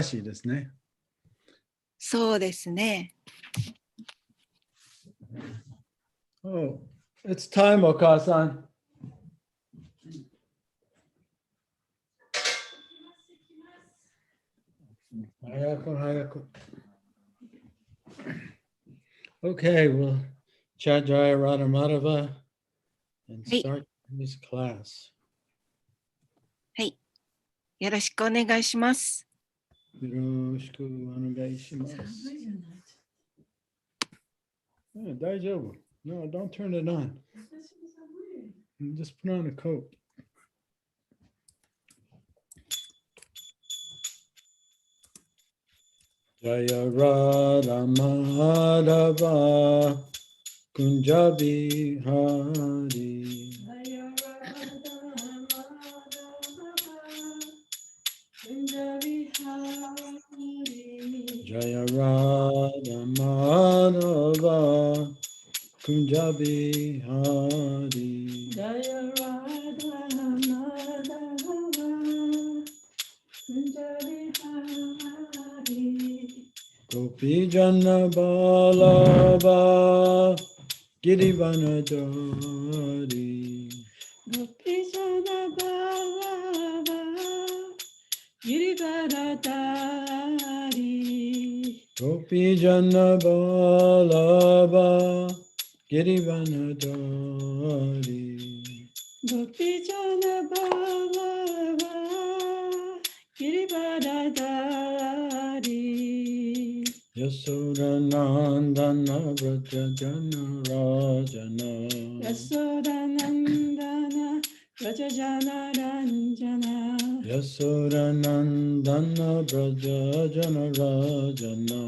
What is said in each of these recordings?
しいですね。そうですね。Oh, it's time, Okasan. 早く早く。Okay, we'll Chajaya Radhamadava and start this class. はい。よろしくお願いします。よろしくお願いします。大丈夫。No, don't turn it on. Just put on a coat. Jaya Radha Madhava Kunjabi Hari. Jaya Radha Madhava Kunjabi Hari. Jaya Radha Madhava Kunjabi Hari. Gopi Jana Balava Girivanadari. Gopi Jana Balava Girivaradari. Gopi Jana Balava Girivanadari. Gopi Jana Balava Girivaradari. Yasodanandana Vraja Jana Rajana. Yasodanandana Rajajana Ranjana. Yasodanandana Vraja Jana Rajana.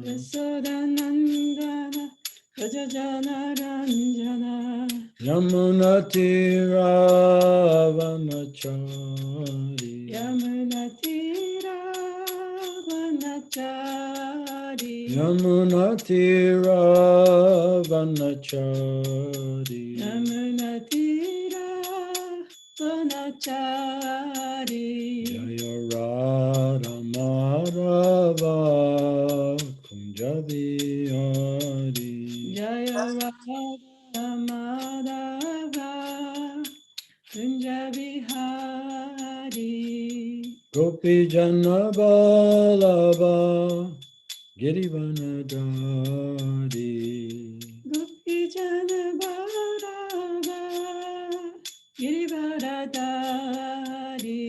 Yasodanandana Rajajana Ranjana. Yamunati Ravanachari. Yamunati Ravanachari. Yamunati Ravanachari. Yamunati Ravanachari. Jaya Radha Madhava Kunjabi Hari. Jaya Radha Madhava Kunjabi Hari. Gopi Jana Balava Girivanadari. Gopi Jana Balava Girivaradari.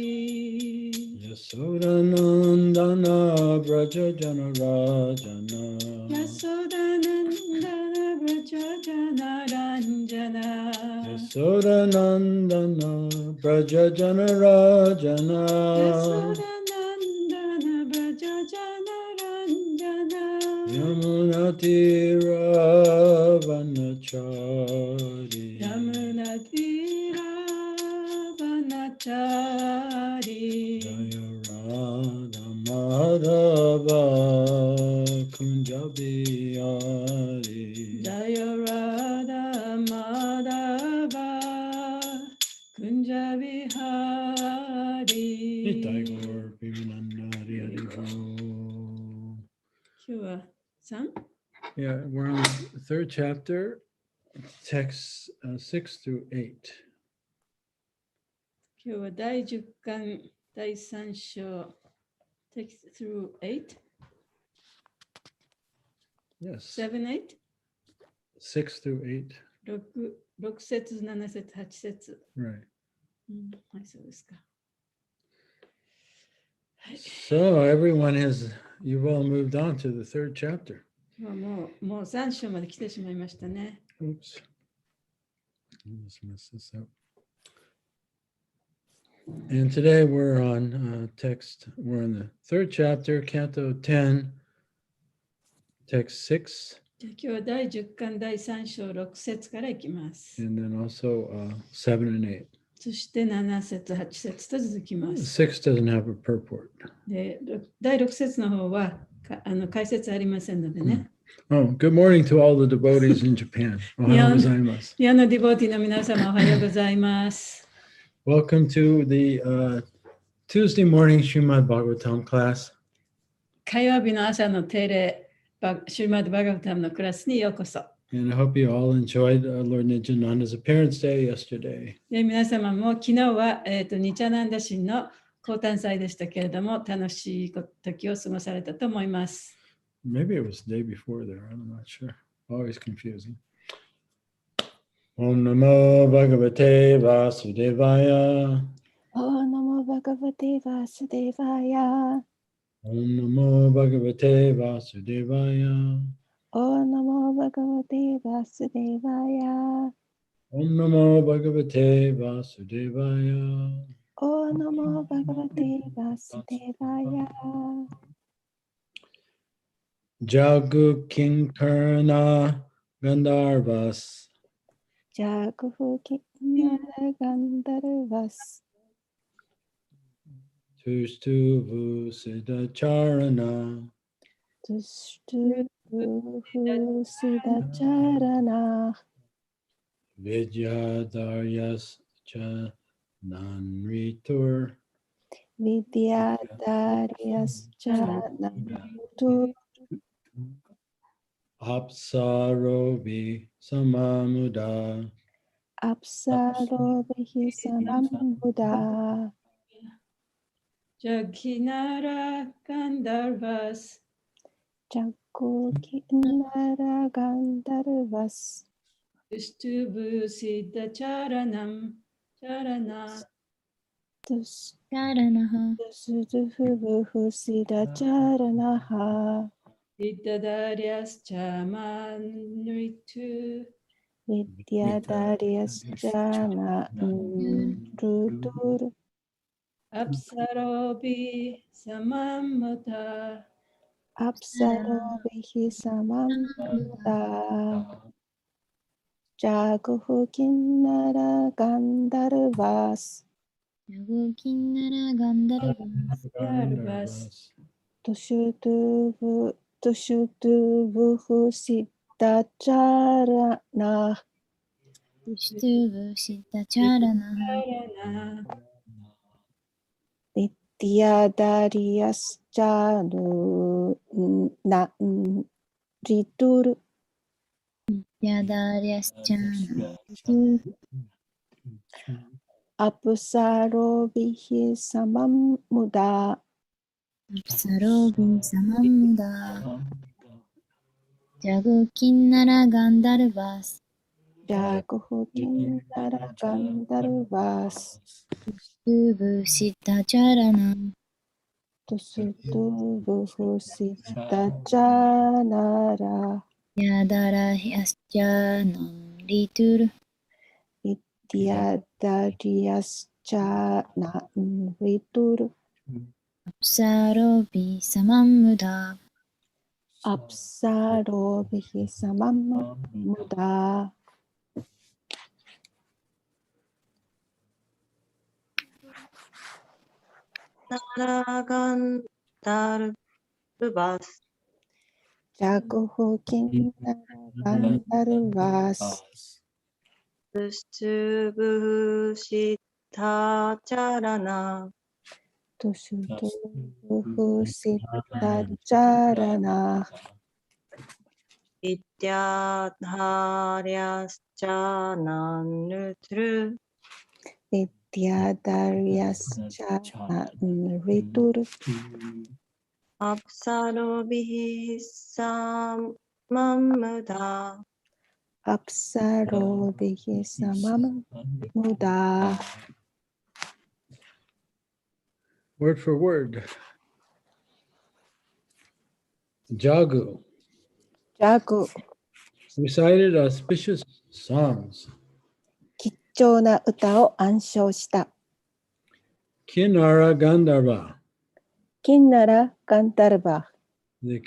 Yasodanandana Vraja Jana Rajana. Yasodanandana Vrajajana Ranjana. Yasodanandana Vraja Jana Rajana. Yasodanandana Vrajajana Ranjana. Yamunati Ravanachari. Yamunati Ravanachari. Jaya Radha Madhava Kunjabi Hari. Jaya Radha Madhava Kunjabi Hari. Nitai Gaur Vimanandari Haribo. Here, Sam. Yeah, we're on the third chapter, texts 6 through 8. 今日は第10巻第3章 text through 8 Yes, 7 8 6 through 8. 6節7節8節 Right. はい、そうですか。So everyone you've all moved on to the third chapter. 今日はもう3章まで来てしまいましたね。 Oops. Let's mess this up. And today we're on we're in the third chapter, Canto 10, text 6, じゃあ今日は第10巻第3章6節からいきます。 and then also 7 and 8. そして7節8節と続きます。 6 doesn't have a purport. で第6節の方は解説ありませんのでね。Oh, good morning to all the devotees in Japan. Ohayou gozaimasu. 日本のディボーティーの皆様おはようございます。 Welcome to the Tuesday morning Srimad Bhagavatam class. 火曜日の朝の定例、シュリマッド・バガバタムのクラスにようこそ。And I hope you all enjoyed Lord Nityananda's appearance day yesterday. で皆様も昨日は、ニチャナンダ神の降誕祭でしたけれども、楽しい時を過ごされたと思います。Maybe it was the day before there. I'm not sure. Always confusing. Om Namo Bhagavate Vasudevaya. Om Namo Bhagavate Vasudevaya. Om Namo Bhagavate Vasudevaya. Om Namo Bhagavate Vasudevaya. Om Namo Bhagavate Vasudevaya. Om Namo Bhagavate Vasudevaya. Jagu Kinkarna Gandharvas. Jaguhu Kinnara Gandharvas. Tushtuvu Siddhacharana. Tushtuvu Siddhacharana. Vidyadharyas cha nanritur. Vidyadharyascha Nanritur. Apsarobi Samamuda. Apsarobihi Samambuddha. Jaginara Gandharvas. Jago Kinnara Gandharvas. Tushtubu Siddha Charanam. Charana. Tusuduhu Siddhacharanaha. Vidyadharyas Chamanritu. Vidyadharyascha Nanrutur. Apsarobi Samamata. Apsarobihi Samambuddha. Jaguhu Kinnara Gandharvas. Kinnara Gandharvas. Tushutuvuhu Siddhacharana. Tushtuvu Siddhacharana. Vidyadharyascha Nanritur. Yadaryascha Apsarobihi Samambuddha. Apsarobi Samamda. Jagu Kinnara Gandharvas. Jaguhu Kinnara Gandharvas. Tuvu Siddhacharana. Tusutuvuhu Siddhacharana. Yadaryascha Nanritur. Vidyadharyascha Nanritur. Apsarobi Samamda. Apsarobihi Samambuddha. Gandharvas. Jaguhu Kinnara Gandharvas. Tushtuvu Siddhacharana. Tusutuvuhu Siddhacharana. Vidyadharyascha Nanrutur. Vidyadharyascha Nanritur. Apsarobihi Samambuddha. Apsarobihi Samambuddha. Word for word. Jagu Jagu. recited auspicious songs. 貴重な歌を暗唱した。Kinnara Gandharva. キンナラ・ガンダルバ。 The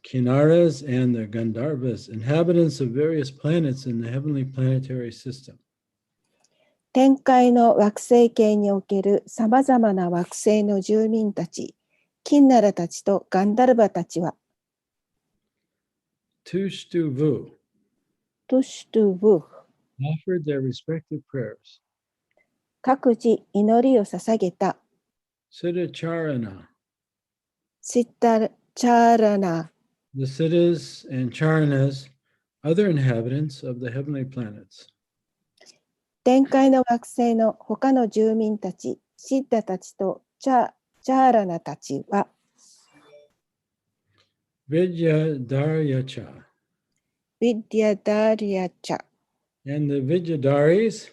Kinnaras and the Gandharvas, inhabitants of various planets in the heavenly planetary system. 天界の惑星系におけるさまざまな惑星の住民たち、キンナラたちとガンダルバたちは、Tushtuvu トゥシュトゥブ、 offered their respective prayers. 各自祈りを捧げた。 Siddhacharana シッタチャラナ、 the Siddhas and Charanas, other inhabitants of the heavenly planets. 天界の惑星の他の住民たち、シッダたちとチャーラナたちは、Vidyadharyacha. ヴィディアダーリアチャ、 And the Vidyadharis,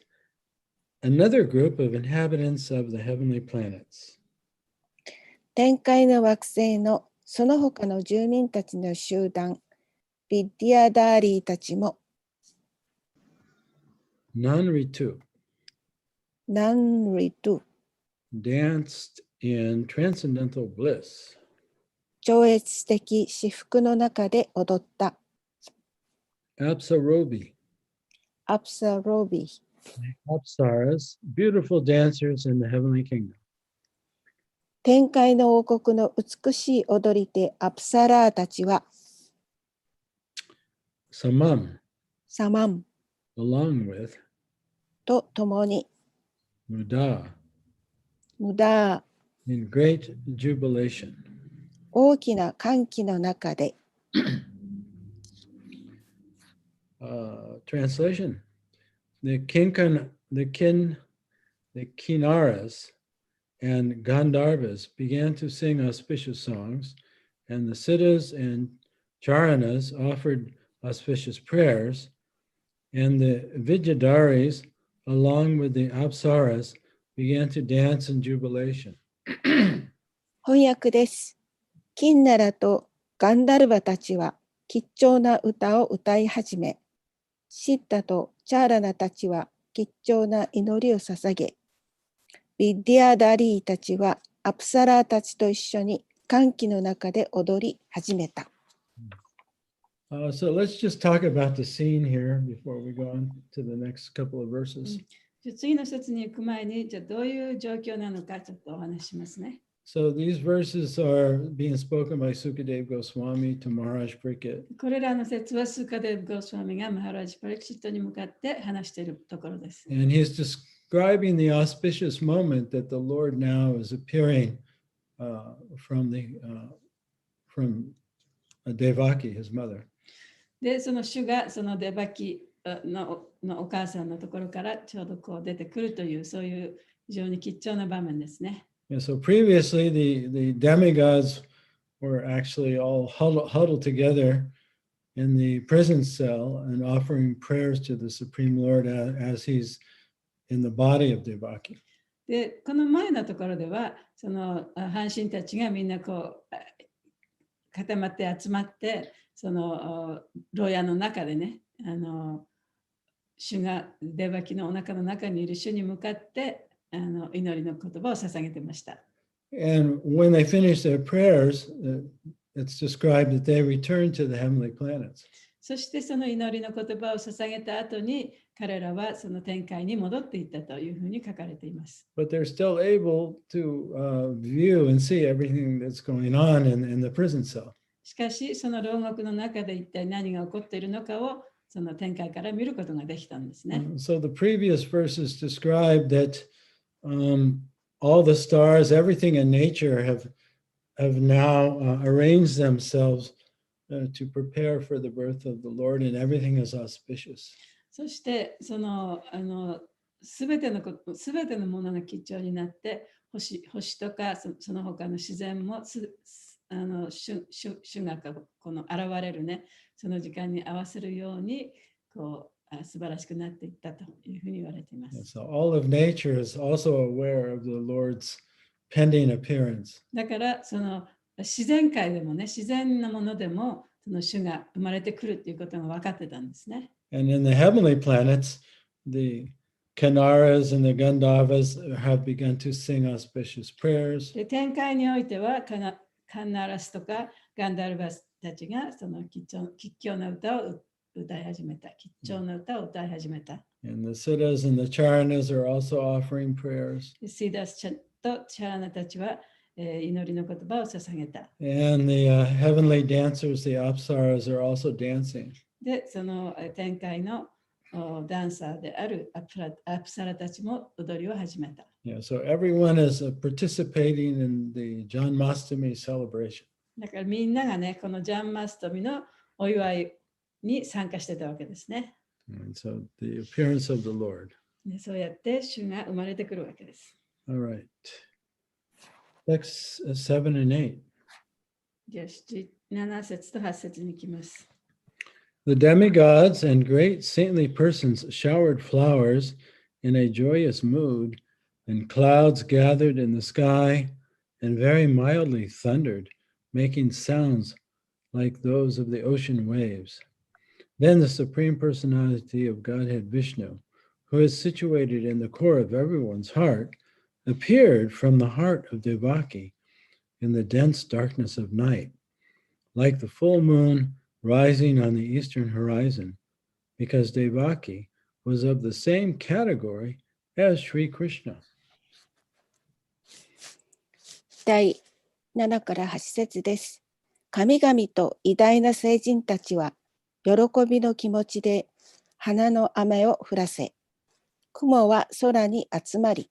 another group of inhabitants of the heavenly planets. 天界の惑星のその他の住民たちの集団、ヴィディアダーリーたちも、Non-ritu, ナンリトゥ、 danced in transcendental bliss. 超越的至福の中で踊った。 Apsarobi, アプサロビー、 Apsaras, beautiful dancers in the heavenly kingdom. 天界の王国の美しい踊り手アプサラーたちは、 Samam, サマン along with と共に、 Muda, ムダー、 in great jubilation. 大きな歓喜の中で、 Translation: the Kinnaras and Gandharvas began to sing auspicious songs, and the Siddhas and Charanas offered auspicious prayers, and the Vidyadharis, along with the Apsaras, began to dance in jubilation. 翻訳です。キンナラとガンダルバたちは吉祥な歌を歌い始め、シッタとチャーラナたちは吉祥な祈りを捧げ、ビッディアダリーたちはアプサラーたちと一緒に歓喜の中で踊り始めた。So let's just talk about the scene here before we go on to the next couple of verses. 次の説に行く前に、じゃあどういう状況なのかちょっとお話ししますね。So these verses are being spoken by Sukadeva Goswami to Maharaj Pariksit. これらの説はスカデブ・ゴスワミがマハラジ・パリクシットに向かって話しているところです。And he's describing the auspicious moment that the Lord now is appearing from Devaki, his mother. で、その主がそのデバキのお母さんのところからちょうどこう出てくるという、そういう非常に吉祥な場面ですね。And so previously, the demigods were actually all huddled together in the prison cell and offering prayers to the Supreme Lord as he's in the body of Devaki. で、この前のところでは、その半身たちがみんなこう固まって集まって、その牢屋の中でね、主がデバキのお腹の中にいる主に向かって祈りの言葉を捧げてました。And when they finish their prayers, it's described that they return to the heavenly planets. そしてその祈りの言葉を捧げた後に彼らはその天界に戻っていったというふうに書かれています。But they're still able to view and see everything that's going on in the prison cell. しかしその牢獄の中で一体何が起こっているのかをその天界から見ることができたんですね。So the previous verses described that all the stars, everything in nature have now arranged themselves to prepare for the birth of the Lord, and everything is auspicious. そしてそのすべてのものが吉祥になって星とかその他の自然も主がこの現れるねその時間に合わせるようにこう素晴らしくなっていったというふうに言われています。So all of nature is also aware of the Lord's pending appearance. だからその自然界でもね自然なものでもその主が生まれてくるということが分かってたんですね。And in the heavenly planets, the Kinnaras and the Gandharvas have begun to sing auspicious prayers. で天界においてはカンナラスとかガンダルバスたちがその吉祥な歌を歌い始めた。吉祥な歌を歌い始めた。And the Siddhas and the Charanas are also offering prayers. シダスとチャラナたちは祈りの言葉を捧げた。And the heavenly dancers, the Apsaras, are also dancing. で、その天界のダンサーであるアプサラたちも踊りを始めた。Yeah, so everyone is participating in the Janmashtami celebration. だからみんながね、このジャンマストミのお祝いに参加してたわけですね。And so the appearance of the Lord. でそうやって主が生まれてくるわけです。All right. Text 7 and 8. じゃあ7節と8節に行きます。The demigods and great saintly persons showered flowers in a joyous mood, and clouds gathered in the sky and very mildly thundered, making sounds like those of the ocean waves. Then the Supreme Personality of Godhead Vishnu, who is situated in the core of everyone's heart, appeared from the heart of Devaki in the dense darkness of night, like the full moon rising on the eastern horizon, because Devaki was of the same category as Sri Krishna. 第7から8節です。神々と偉大な聖人たちは、喜びの気持ちで花の雨を降らせ、雲は空に集まり、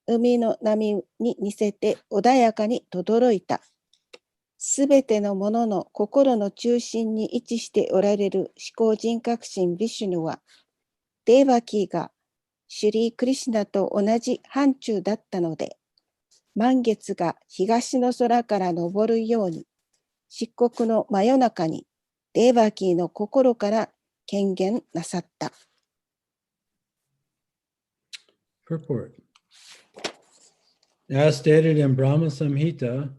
海の波に似せて穏やかに轟いた。すべてのものの心の中心に位置しておられる思考人格神ヴィシュヌは、デーバキーがシュリー・クリシュナと同じ範疇だったので、満月が東の空から昇るように、漆黒の真夜中にデーバキーの心から権限なさった。Purport. As stated in Brahma Samhita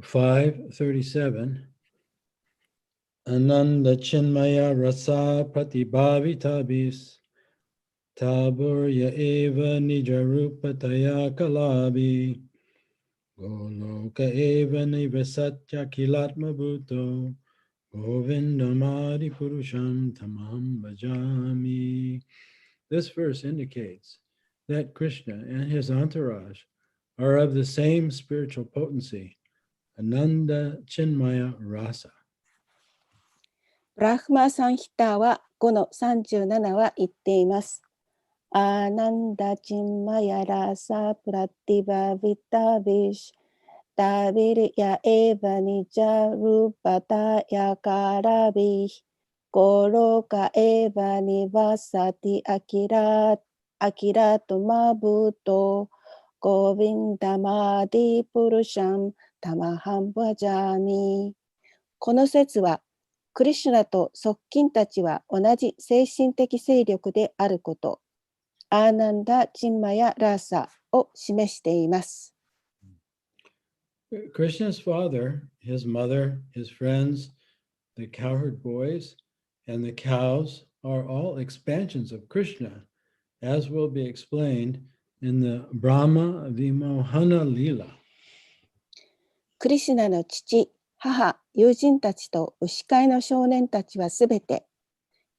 5:37, Ananda Chinmaya Rasa Pratibhavitabis Taburya Eva Nijarupataya Kalabi Goloka Eva Nivasatya Kilatma Bhuto Govindamadi Purusham Tamaham Bhajami. This verse indicates that Krishna and his entourage are of the same spiritual potency, Ananda Chinmaya Rasa. ブラフマサンヒターは5の37は言っています。アナンダチンマヤラサプラティバビタビシダビリヤエヴァニジャルパタヤカラビゴロカエヴァニワサティアキラトマブトゴビンダマディプルシャンタマハンバジャーミ。この説はクリシュナと側近たちは同じ精神的勢力であること、アーナンダ・チンマヤ・ラーサを示しています。Krishna's father, his mother, his friends, the cowherd boys, and the cows are all expansions of Krishna, as will be explained in the Brahma Vimohana Lila. クリシュナの父、母、友人たちと牛飼いの少年たちはすべて、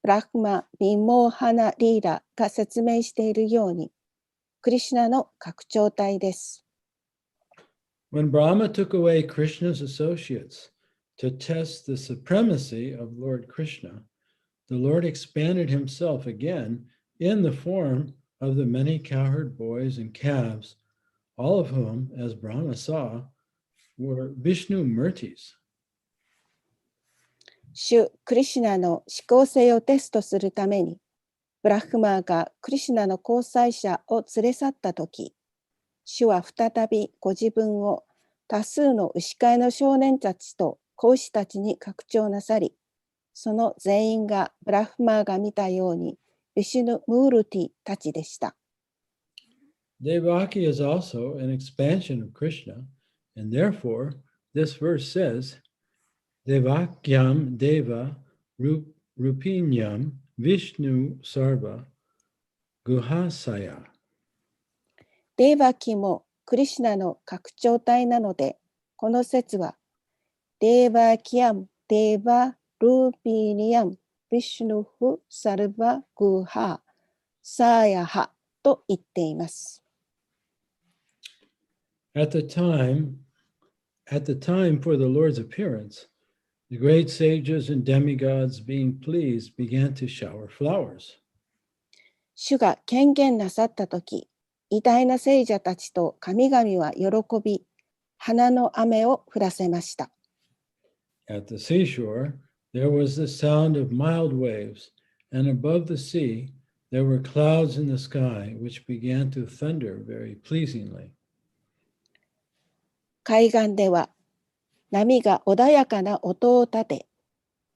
ブラフマ・ビモーハナ・リーラが説明しているように、クリシュナの拡張体です。When Brahma took away Krishna's associates to test the supremacy of Lord Krishna, the Lord expanded himself again in the form of the many cowherd boys and calves, all of whom, as Brahma saw, were Vishnu Murtis. 主クリシュナの思考性をテストするために、ブラフマーがクリシュナの交際者を連れ去ったとき、主は再びご自分を多数の牛飼いの少年たちと子牛たちに拡張なさり、その全員がブラフマーが見たようにビシュヌ・ムールティたちでした。Devaki is also an expansion of Krishna, and therefore this verse says, Devakyam Deva Rupinyam Vishnu Sarva Guhasaya. デーバキもクリシュナの拡張体なので、この説は、デーバキヤム、デーバルーピーニヤム、ビシュヌフ、サルバ、グハ、サーヤハと言っています。At the time for the Lord's appearance, The great sages and demigods, being pleased, began to shower flowers. 主が権限なさったとき、偉大な聖者たちと神々は喜び、花の雨を降らせました。At the seashore, there was the sound of mild waves, and above the sea, there were clouds in the sky, which began to thunder very pleasingly. 海岸では波が穏やかな音を立て、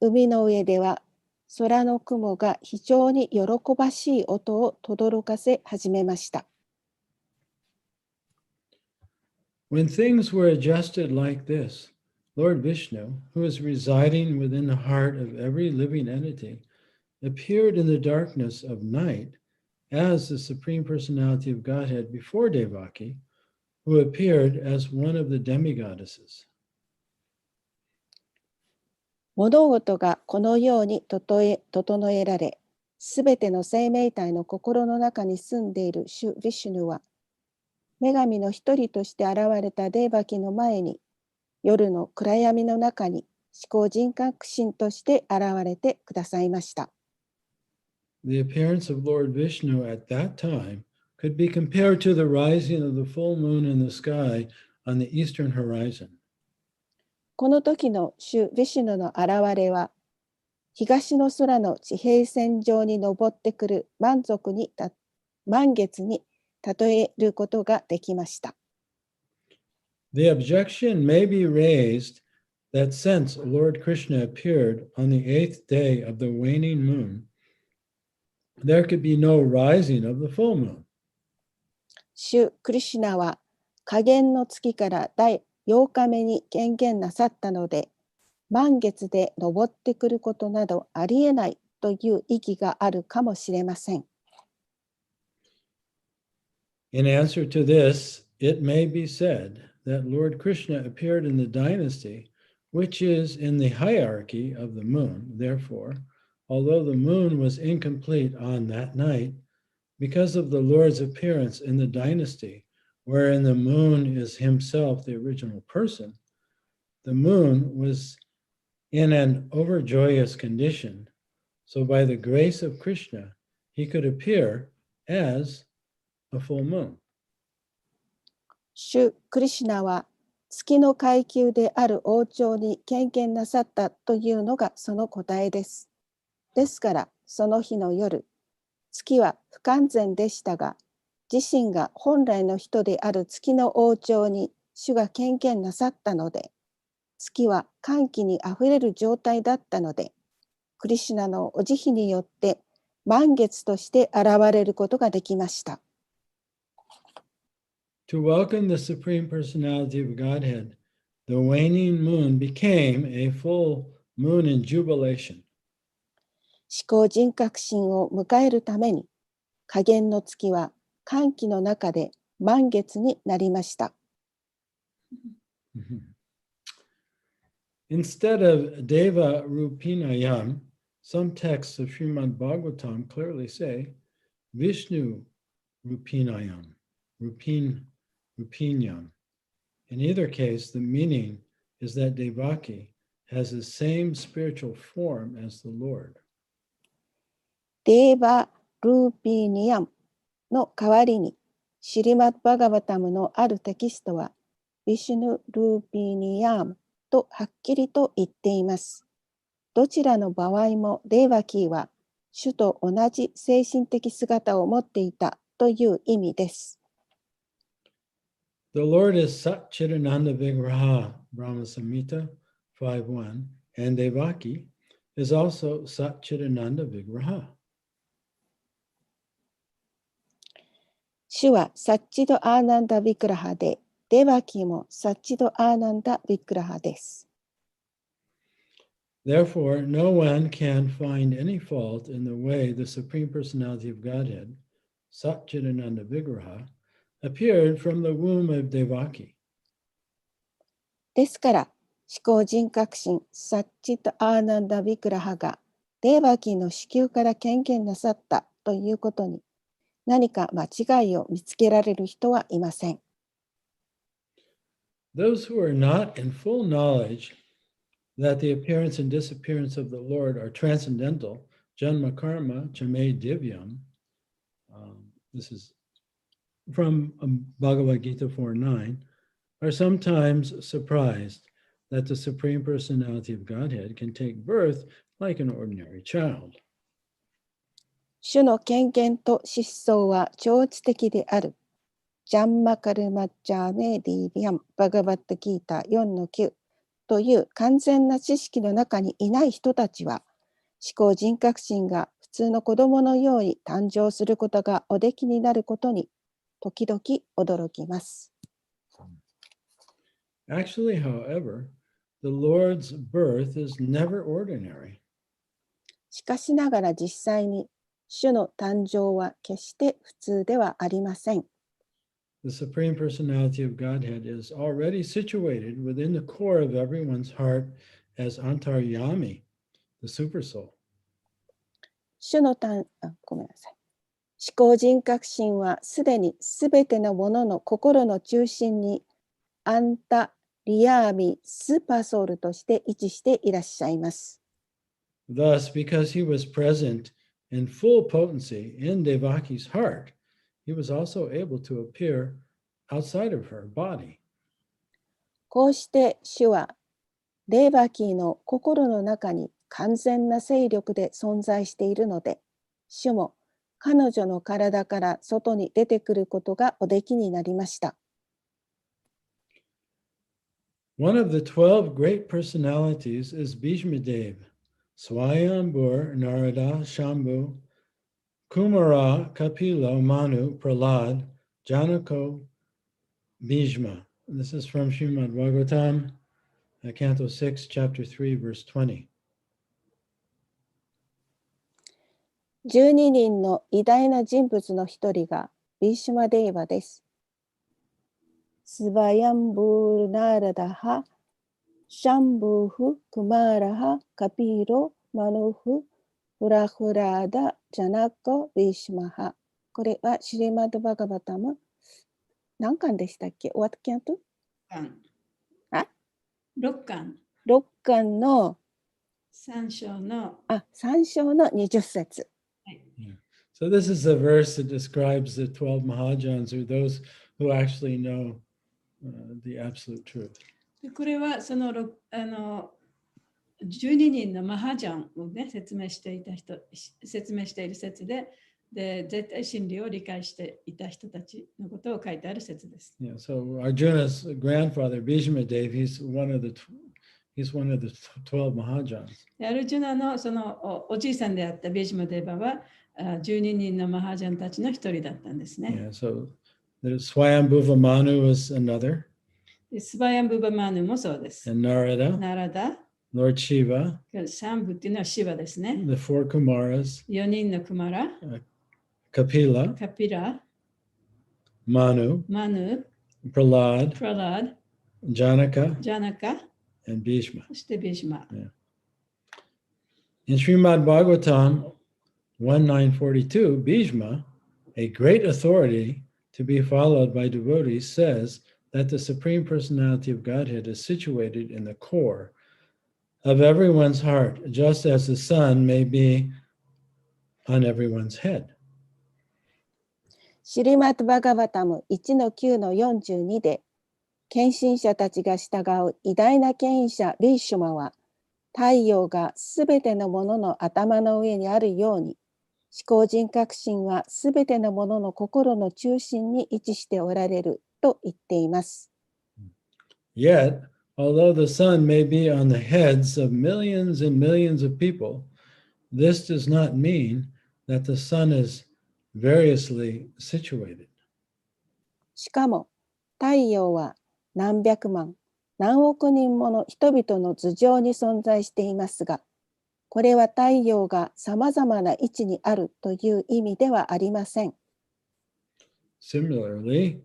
海の上では空の雲が非常に喜ばしい音を轟かせ始めました。When things were adjusted like this, Lord Vishnu, who is residing within the heart of every living entity, appeared in the darkness of night as the Supreme Personality of Godhead before Devaki, who appeared as one of the demigoddesses. 物事がこのように整えられ、すべての生命体の心の中に住んでいる主ヴィシュヌは、女神の一人として現れたデーバキの前に、夜の暗闇の中に思考人格神として現れてくださいました。The appearance of Lord Vishnu at that time could be compared to the rising of the full moon in the sky on the eastern horizon. この時の主ヴィシュヌの現れは、東の空の地平線上に昇ってくる満月に例えることができました。The objection may be raised that since Lord Krishna appeared on the 8th day of the waning moon, there could be no rising of the full moon. 主クリシュナは下限の月から第8日目に権限なさったので、満月で昇ってくることなどありえないという意義があるかもしれません。In answer to this, it may be said that Lord Krishna appeared in the dynasty, which is in the hierarchy of the moon. Therefore, although the moon was incomplete on that night, because of the Lord's appearance in the dynasty, wherein the moon is himself the original person, the moon was in an overjoyous condition. So by the grace of Krishna, he could appear as a full moon. 主クリシュナは月の階級である王朝に権限なさったというのがその答えです。ですからその日の夜、月は不完全でしたが、自身が本来の人である月の王朝に主が権限なさったので、月は歓喜にあふれる状態だったので、クリシュナのお慈悲によって満月として現れることができました。To welcome the Supreme Personality of Godhead, the waning moon became a full moon in jubilation. 思考人格神を迎えるために、下限の月は歓喜の中で満月になりました。Instead of Deva Rupinayam, some texts of Srimad Bhagavatam clearly say Vishnu Rupinayam, Rupinyam. In either case, the meaning is that Devaki has the same spiritual form as the Lord. デーバ・ルーピーニアムの代わりに、シリマッバガバタムのあるテキストは、ヴィシュヌ・ルーピーニアムとはっきりと言っています。どちらの場合もデーバキーは、主と同じ精神的姿を持っていたという意味です。The Lord is Satchidananda Vigraha, Brahma Samhita 5.1, and Devaki is also Satchidananda Vigraha. 主はサッチド・アーナンダ・ヴィクラハで、デバキーもサッチド・アーナンダ・ヴィクラハです。Therefore, no one can find any fault in the way the Supreme Personality of Godhead, Satchidananda Vigraha, appeared from the womb of Devaki. ですから、思考人格神サッチド・アーナンダ・ヴィクラハがデーバキーの子宮から権限なさったということに、何か間違いを見つけられる人はいません。Those who are not in full knowledge that the appearance and disappearance of the Lord are transcendental, janma karma chame divyam. This is from Bhagavad Gita 4:9, are sometimes surprised that the Supreme Personality of Godhead can take birth like an ordinary child. 主の権限と失踪は超知的である。ジャンマカルマッチャーメディビアンバガバットギータ 4-9 という完全な知識の中にいない人たちは、思考人格心が普通の子供のように誕生することがおできになることに時々驚きます。Actually, however, the Lord's birth is never ordinary. しかしながら実際に主の誕生は決して普通ではありません。The Supreme Personality of Godhead is already situated within the core of everyone's heart as Antaryami, the Supersoul. ごめんなさい。思考人格心はすでにすべてのものの心の中心にアンタリアーミスーパーソウルとして位置していらっしゃいます。Thus, because he was present in full potency in Devaki's heart, he was also able to appear outside of her body. こうして主はデーバキーの心の中に完全な勢力で存在しているので、主も彼女の体から外に出てくることがおできになりました。One of the 12 great personalities is Bhishmadev, Swayambur, Narada, Shambhu, Kumara, Kapila, Manu, Prahlad, Janako, Bhishma. This is from Srimad Bhagavatam, Canto 6, Chapter 3, verse 20. 12人の偉大な人物の一人がビーシュマデーバです。スバヤンブーナラダハ、シャンブーフ、クマラハ、カピロ、マヌフ、フラフラーダ、ジャナコ、ビーシュマハ。これはシリマッドバガバタム。何巻でしたっけ？ What canto？ 6巻。6巻の3章の3章の20節。So this is a verse that describes the 12 Mahajans, or those who actually know the absolute truth. これはその12人のマハジャンをね、説明している説で、絶対真理を理解していた人たちのことを書いてある説です。Yeah, so Arjuna's grandfather, Bhishmadev, he's one of the 12 Mahajans. アルジュナのそのおじいさんであったビーシュマデーバは12人のマハジャンたちの一人だったんですね。Yeah, so there's Swayambhuva Manu is another, スバヤンブバマヌもそうです。 and Narada, ナラダ、 Lord Shiva, シャンブっていうのはシバですね。 the four Kumaras, 4人のクマラ、 Kapila, カピラ、 Manu, マヌ、 Prahlad, プララド、 Janaka, ジャナカ、 and Bhishma. そしてビーシュマ。 In Srimad Bhagavatam 1942, Bhishma, a great authority to be followed by devotees, says that the Supreme Personality of Godhead is situated in the core of everyone's heart, just as the sun may be on everyone's head. シリマッドバガバタム 1-9-42 で、献身者たちが従う偉大な権威者ビーシュマは、太陽がすべてのものの頭の上にあるように、思考人格心はすべてのものの心の中心に位置しておられると言っています。Yet, although the sun may be on the heads of millions and millions of people, this does not mean that the sun is variously situated. しかも、太陽は何百万、何億人もの人々の頭上に存在していますが、これは太陽がさまざまな位置にあるという意味ではありません。Similarly,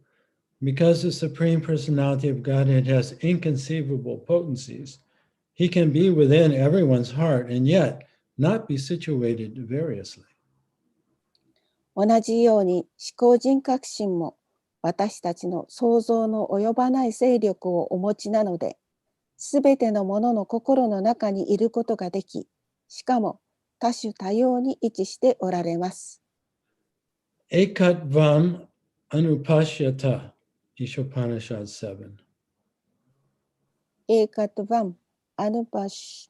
because the Supreme Personality of Godhead has inconceivable potencies, he can be within everyone's heart and yet not be situated variously. 同じように思考人格心も私たちの想像の及ばない勢力をお持ちなので、すべてのものの心の中にいることができ、しかも多種多様に位置しておられます。Ekatvam anupashyata, Ishopanishad 7. エーカトヴァン、アヌパシ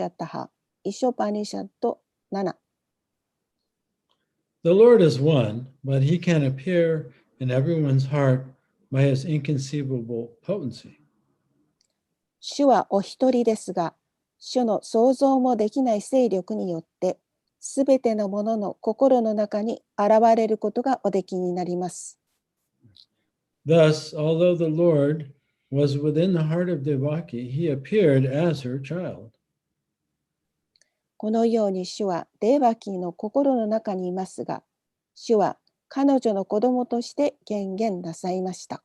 ャタハ、イショパニシャット7。The Lord is one, but he can appear in everyone's heart by his inconceivable potency. 主はお一人ですが、主の想像もできない勢力によって、すべてのものの心の中に現れることがおできになります。Thus, although the Lord was within the heart of Devaki, he appeared as her child. このように主はデーバキーの心の中にいますが、主は彼女の子供として権限なさいました。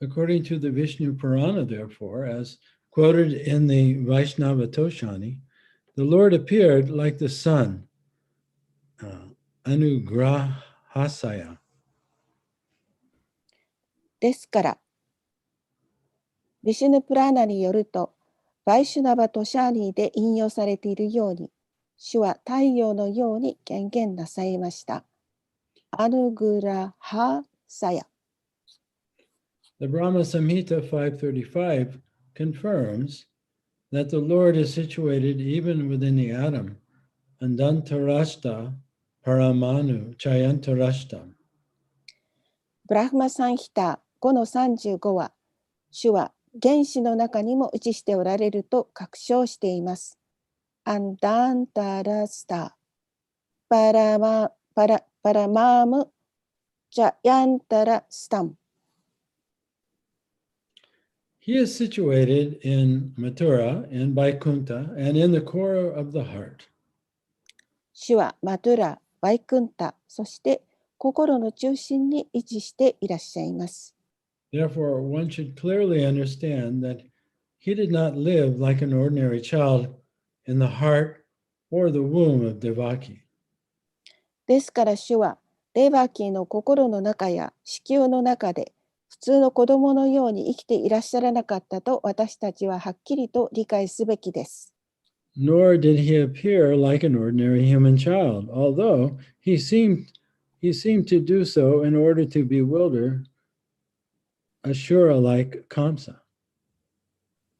According to the Vishnu Purana, therefore, as quoted in the Vaishnava Toshani, the Lord appeared like the sun, Anugrahasaya. ですから、ヴィシュヌプラーナによると、バイシュナバトシャーニーで引用されているように、主は太陽のように権限なさいました。アヌグラハサヤ。The Brahma Samhita 535 confirms that the Lord is situated even within the atom, Andantarashta Paramanu Chayantarashta. ブラフマサンヒタ5の35は、主は原子の中にも位置しておられると確証しています。アンダンタラスタ、パラマーム、チャヤンタラスタム。He is situated in Mathura, in Vaikuntha, and in the core of the heart. 主はマトゥラ、ワイクンタ、そして心の中心に位置していらっしゃいます。Therefore, one should clearly understand that he did not live like an ordinary child in the heart or the womb of Devaki. ですから主はデーバーキーの心の中や子宮の中で普通の子供のように生きていらっしゃらなかったと私たちははっきりと理解すべきです。Nor did he appear like an ordinary human child, although he seemed to do so in order to bewilder Ashura like Kamsa.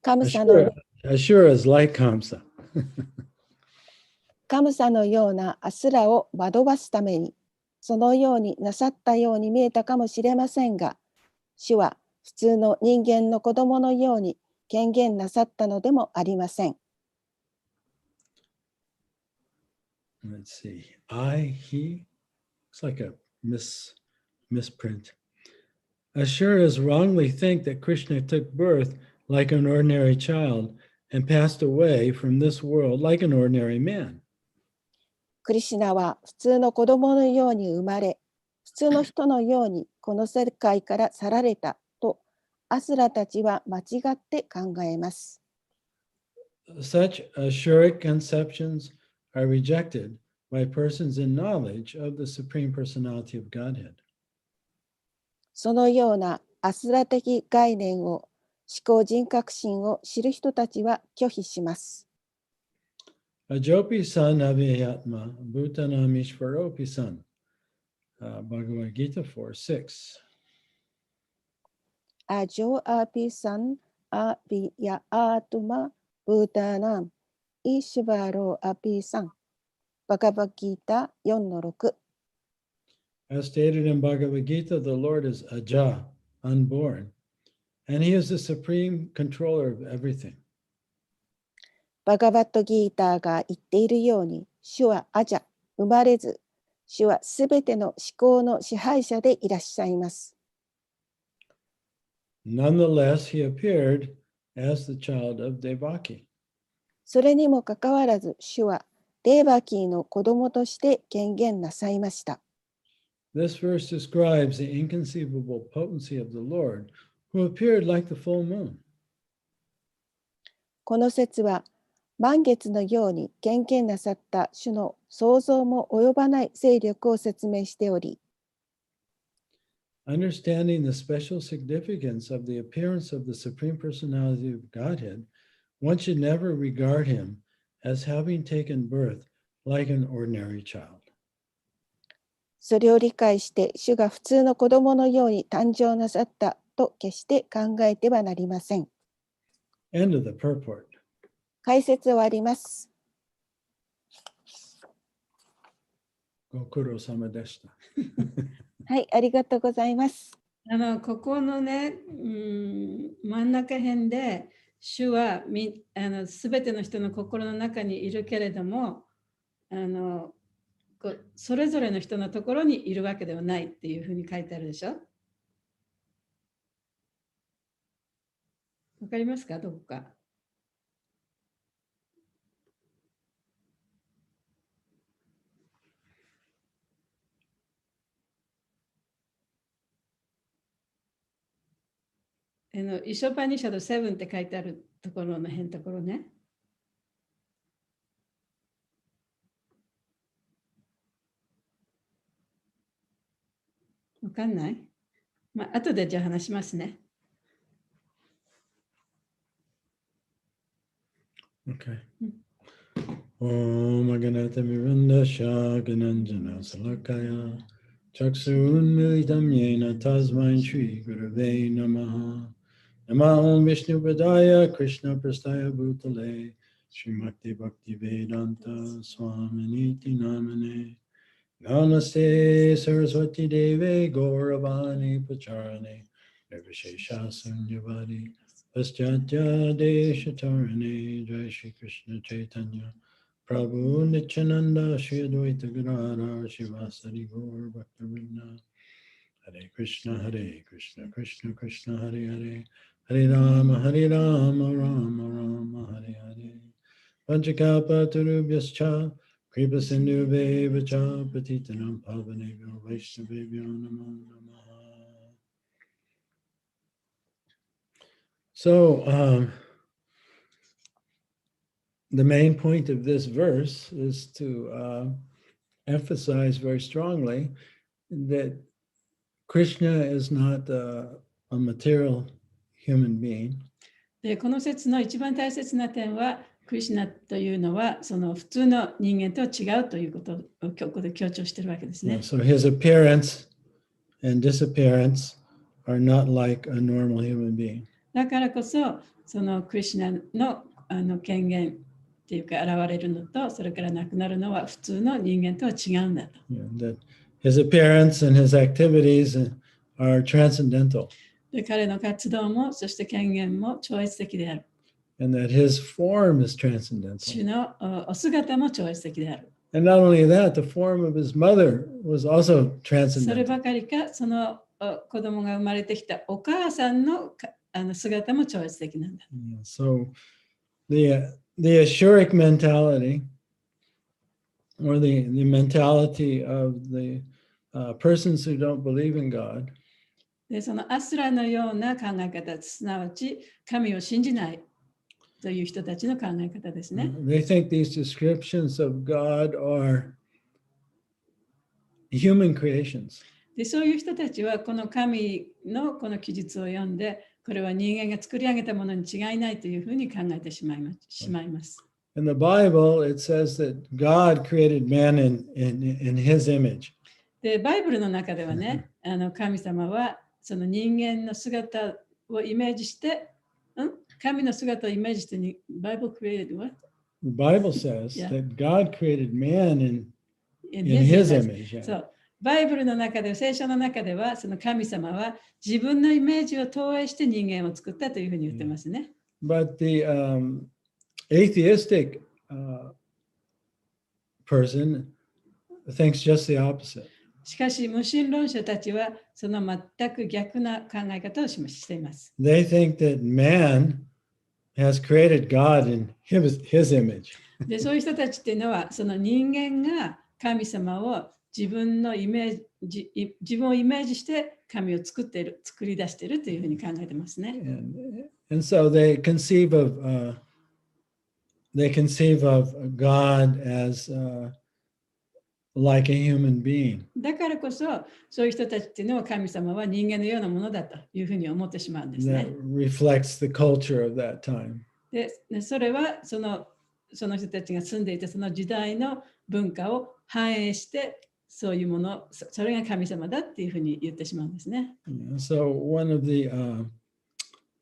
カムサの Ashura is like Kamsa. カムサのようなアスラを惑わすためにそのようになさったように見えたかもしれませんが、主は普通の人間の子供のように権限なさったのでもありません。Let's see. He. Looks like a misprint. Asuras wrongly think that Krishna took birth like an ordinary child and passed away from this world like an ordinary man. クリシュナは普通の子供のように生まれ、普通の人のようにこの世界から去られたとアスラたちは間違って考えます。Such Ashuric conceptions are rejected by persons in knowledge of the Supreme Personality of Godhead. そのようなアスラ的概念を思考人格心を知る人たちは拒否します。Ajopi san aviyatma bhutanam ishvaropi san. Bhagavad Gita 4:6. アジョアピサンアビヤアトマブータナムイシュバロアピサンバガバギータ 4-6。 As stated in Bhagavad Gita, the Lord is Aja, unborn, and he is the supreme controller of everything. バガバットギーターが言っているように、主はアジャ、生まれず、主はすべての思考の支配者でいらっしゃいます。Nonetheless, he appeared as the child of Devaki. それにもかかわらず、主はデーバキーの子供として権限なさいました。This verse describes the inconceivable potency of the Lord, who appeared like the full moon. この説は、満月のように権限なさった主の想像も及ばない勢力を説明しており、understanding the special significance of the appearance of the Supreme Personality of Godhead, one should never regard him as having taken birth like an ordinary child. それを理解して、主が普通の子供のように誕生なさったと決して考えてはなりません。End of the purport. 解説終わります。ご苦労様でした。はい、ありがとうございます。ここのね、真ん中辺で、主はすべての人の心の中にいるけれども、それぞれの人のところにいるわけではないっていうふうに書いてあるでしょ。わかりますか、どこか。イショパニシャド7って書いてあるところの辺ところね。わかんない？まあ、後でじゃあ話しますね。Okay. Om Aganata Miranda Shagananjana Salakaya Chaksun Militam Yena Tasmain Shri Gurave Namaha Nama Om Vishnu Padaya Krishna Prastaya Bhutale Srimakti Bhakti Vedanta Swaminiti Namane Namaste Saraswati Deve Gauravani Pacharane Nirvishesha Sunyavadi Paschatya Deshatarane Jai Shri Krishna Chaitanya Prabhu Nityananda Shri Advaita Gadadhar Shivasari Gaur Bhaktivinoda Hare Krishna Krishna Krishna Hare Hare Hare Rama Rama Rama Hare Hare Panchakapa Turubhyascha Kripa Sindhu Cha Patitanam Pavanebhyo Vaishnavebhyo Namo Namaha. So, the main point of this verse is to emphasize very strongly that Krishna is not a material human being. で、この説の一番大切な点は、クリシュナというのはその普通の人間とは違うということをここで強調しているわけですね。So his appearance and disappearance are not like a normal human being. だからこそ、そのクリシュナの権限っていうか現れるのと、それからなくなるのは普通の人間とは違うんだと。That his appearance and his activities are transcendental. で、彼の活動も、そして権限も超越的である。And that his form is transcendental. 主のお姿も超越的である。And not only that, the form of his mother was also それ transcendental. ばかりか、その子供が生まれてきたお母さんの姿も超越的なんだ。So the Ashuric mentality, or the mentality of the persons who don't believe in God, で、そのアスラのような考え方、すなわち神を信じないという人たちの考え方ですね。they think these descriptions of God are human creations. で、そういう人たちはこの神のこの記述を読んで、これは人間が作り上げたものに違いないというふうに考えてしまいます。In the Bible, it says that God created man in his image. で、バイブルの中ではね、神様はその人間の姿をイメージして、神の姿をイメージして、Bible created what? The Bible says Yeah. that God created man in In his image. Yeah. そう。バイブルの中で、聖書の中では、その神様は自分のイメージを投影して人間を作ったというふうに言ってますね。But the atheistic person thinks just the opposite. しかし、無神論者たちはその全く逆な考え方をしています。They think that man has created God in his image. で、そういう人たちっていうのは、その人間が神様を自分をイメージして神を作り出しているというふうに考えてますね。And so they conceive of God as like a human being. だからこそ、そういう人たちっていうのは神様は人間のようなものだというふうに思ってしまうんですね。 That reflects the culture of that time. で、それはその人たちが住んでいたその時代の文化を反映して、そういうもの、それが神様だっていうふうに言ってしまうんですね。Yeah, so one of the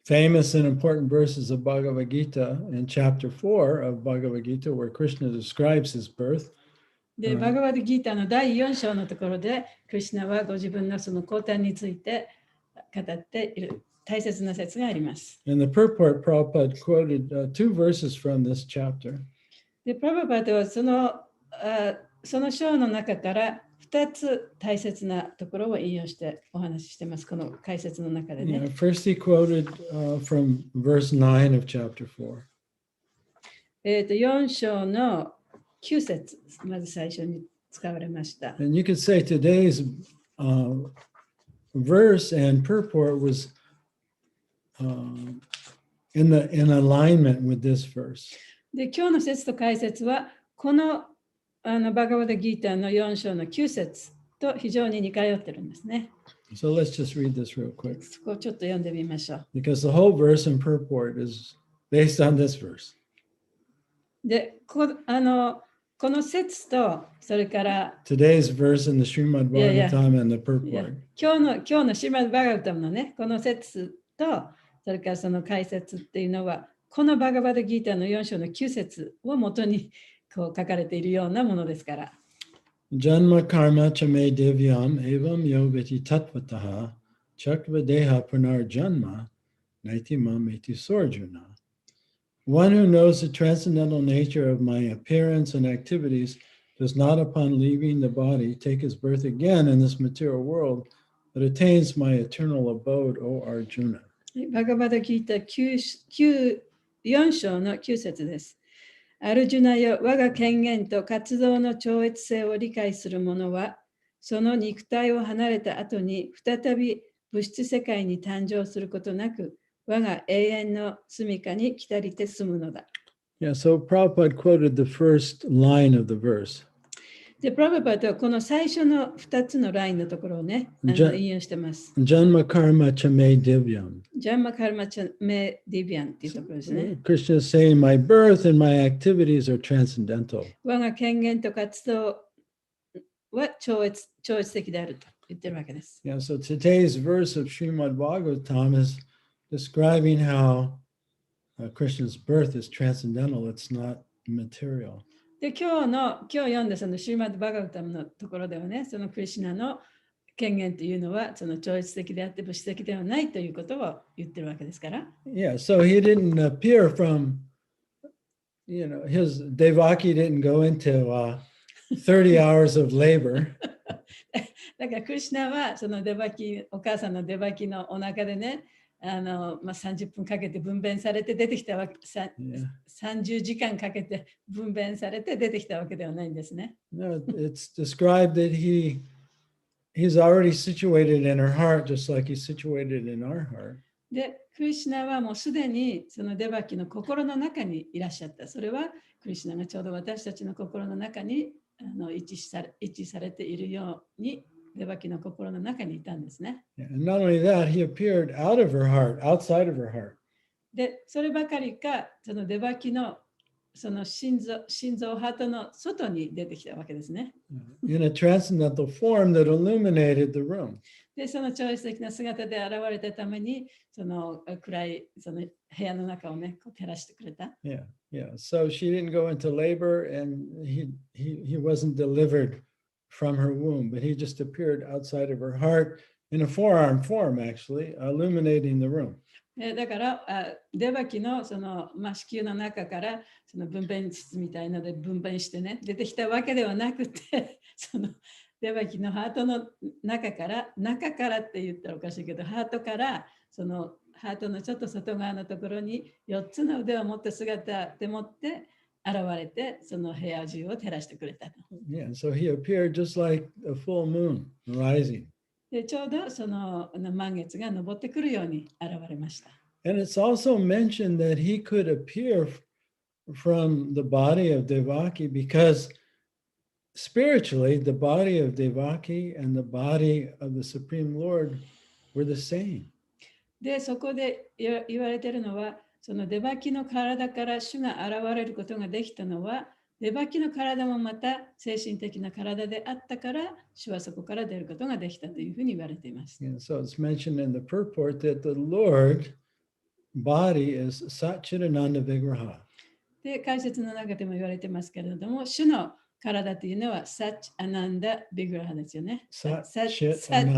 famous and important verses of Bhagavad Gita in chapter 4 of Bhagavad Gita, where Krishna describes his birth, で、バガバドギーターの第4章のところで、クリシュナはご自分のその降誕について語っている大切な説があります。 in the purport, Prabhupada quoted two verses from this chapter. で、プラバパートはその章の中から2つ大切なところを引用してお話ししてます。この解説の中で Yeah, ね。 first he quoted from verse 9 of chapter 4. 4章の9節、まず最初に使われました。 And you could say today's verse and purport was in alignment with this verse. で、今日の説と解説は、このバガバドギーターの4章の9節と非常に似通ってるんですね。 So let's just read this real quick, そこをちょっと読んでみましょう。 because the whole verse and purport is based on this verse. で、この説と、それから、 Today's verse in the Srimad Yeah, yeah. Bhagavatam and the いや purport. 今日のシマバガバタムのね、この説と、それからその解説っていうのは、このバガバドギーターの4章の9節をもとにこう書かれているようなものですから。 Janma karma chame divyam evam yoviti tatvataha chakva deha punar janma naiti mameti sorjuna. One who knows the transcendental nature of my appearance and activities does not upon leaving the body take his birth again in this material world, but attains my eternal abode, O Arjuna. バガバドギーター4章の9節です。アルジュナよ、我が権限と活動の超越性を理解する者は、その肉体を離れた後に再び物質世界に誕生することなく、我が永遠の住処に来たりて住むのだ。 Yeah, so Prabhupada quoted the first line of the verse. で、プラバパートはこの最初の2つのラインのところをね、じゃ引用してます。 Janma karma chame divyam. ジャンマカルマチャメディビアンっていうところですね。 Krishna is saying my birth and my activities are transcendental. 我が権限と活動は超越的であると言ってるわけです。 Yeah, so today's verse of Srimad Bhagavatam is describing how Krishna's birth is transcendental. It's not material. で、今日読んだそのシューマッド・バガバタムのところではね、そのクリシュナの権限というのはその超越的であって物質的ではないということを言ってるわけですから。 Yeah, so he didn't appear from, his Devaki didn't go into 30 hours of labor. だからクリシュナはそのお母さんのデバキのお腹でね、30分かけて分娩されて出てきたわけ、30時間かけて分娩されて出てきたわけではないんですね。 No, it's described that he's already situated in her heart, just like he's situated in our heart. で、クリシュナはもうすでにそのデバキの心の中にいらっしゃった。それはクリシュナがちょうど私たちの心の中に位置されているようにデバキの心の中にいたんですね。 And not only that, he appeared out of her heart, outside of her heart. で、そればかりか、そのデバキのその心臓、ハートの外に出てきたわけですね。 In a transcendental form that illuminated the room. で、その超越的な姿で現れたために、その暗いその部屋の中をね、こう照らしてくれた。 Yeah. So she didn't go into labor, and he wasn't delivered from her womb, but he just appeared outside of her heart in a forearm form, actually, illuminating the room. だからデバキのその子宮の中からその分娩室みたいので分娩してね出てきたわけではなくてそのデバキのハートの中からって言ったらおかしいけどハートからそのハートのちょっと外側のところに4つの腕を持った姿でもって現れてその部屋中を照らしてくれたと。Yeah, so he appeared just like a full moon rising. でちょうどその満月が昇ってくるように現れました。 And it's also mentioned that he could appear from the body of Devaki because spiritually, the body of Devaki and the body of the Supreme Lord were the same. で、そこで言われているのは、そのデバキの体から主が現れることができたのは、デバキの体もまた精神的な体であったから、主はそこから出ることができたというふうに言われています。And so it's mentioned in the purport that the Lord body is Satchidananda Vigraha. で、解説の中でも言われてますけれども、主の体というのはサッチアナンダ・ビグラハですよね。サッ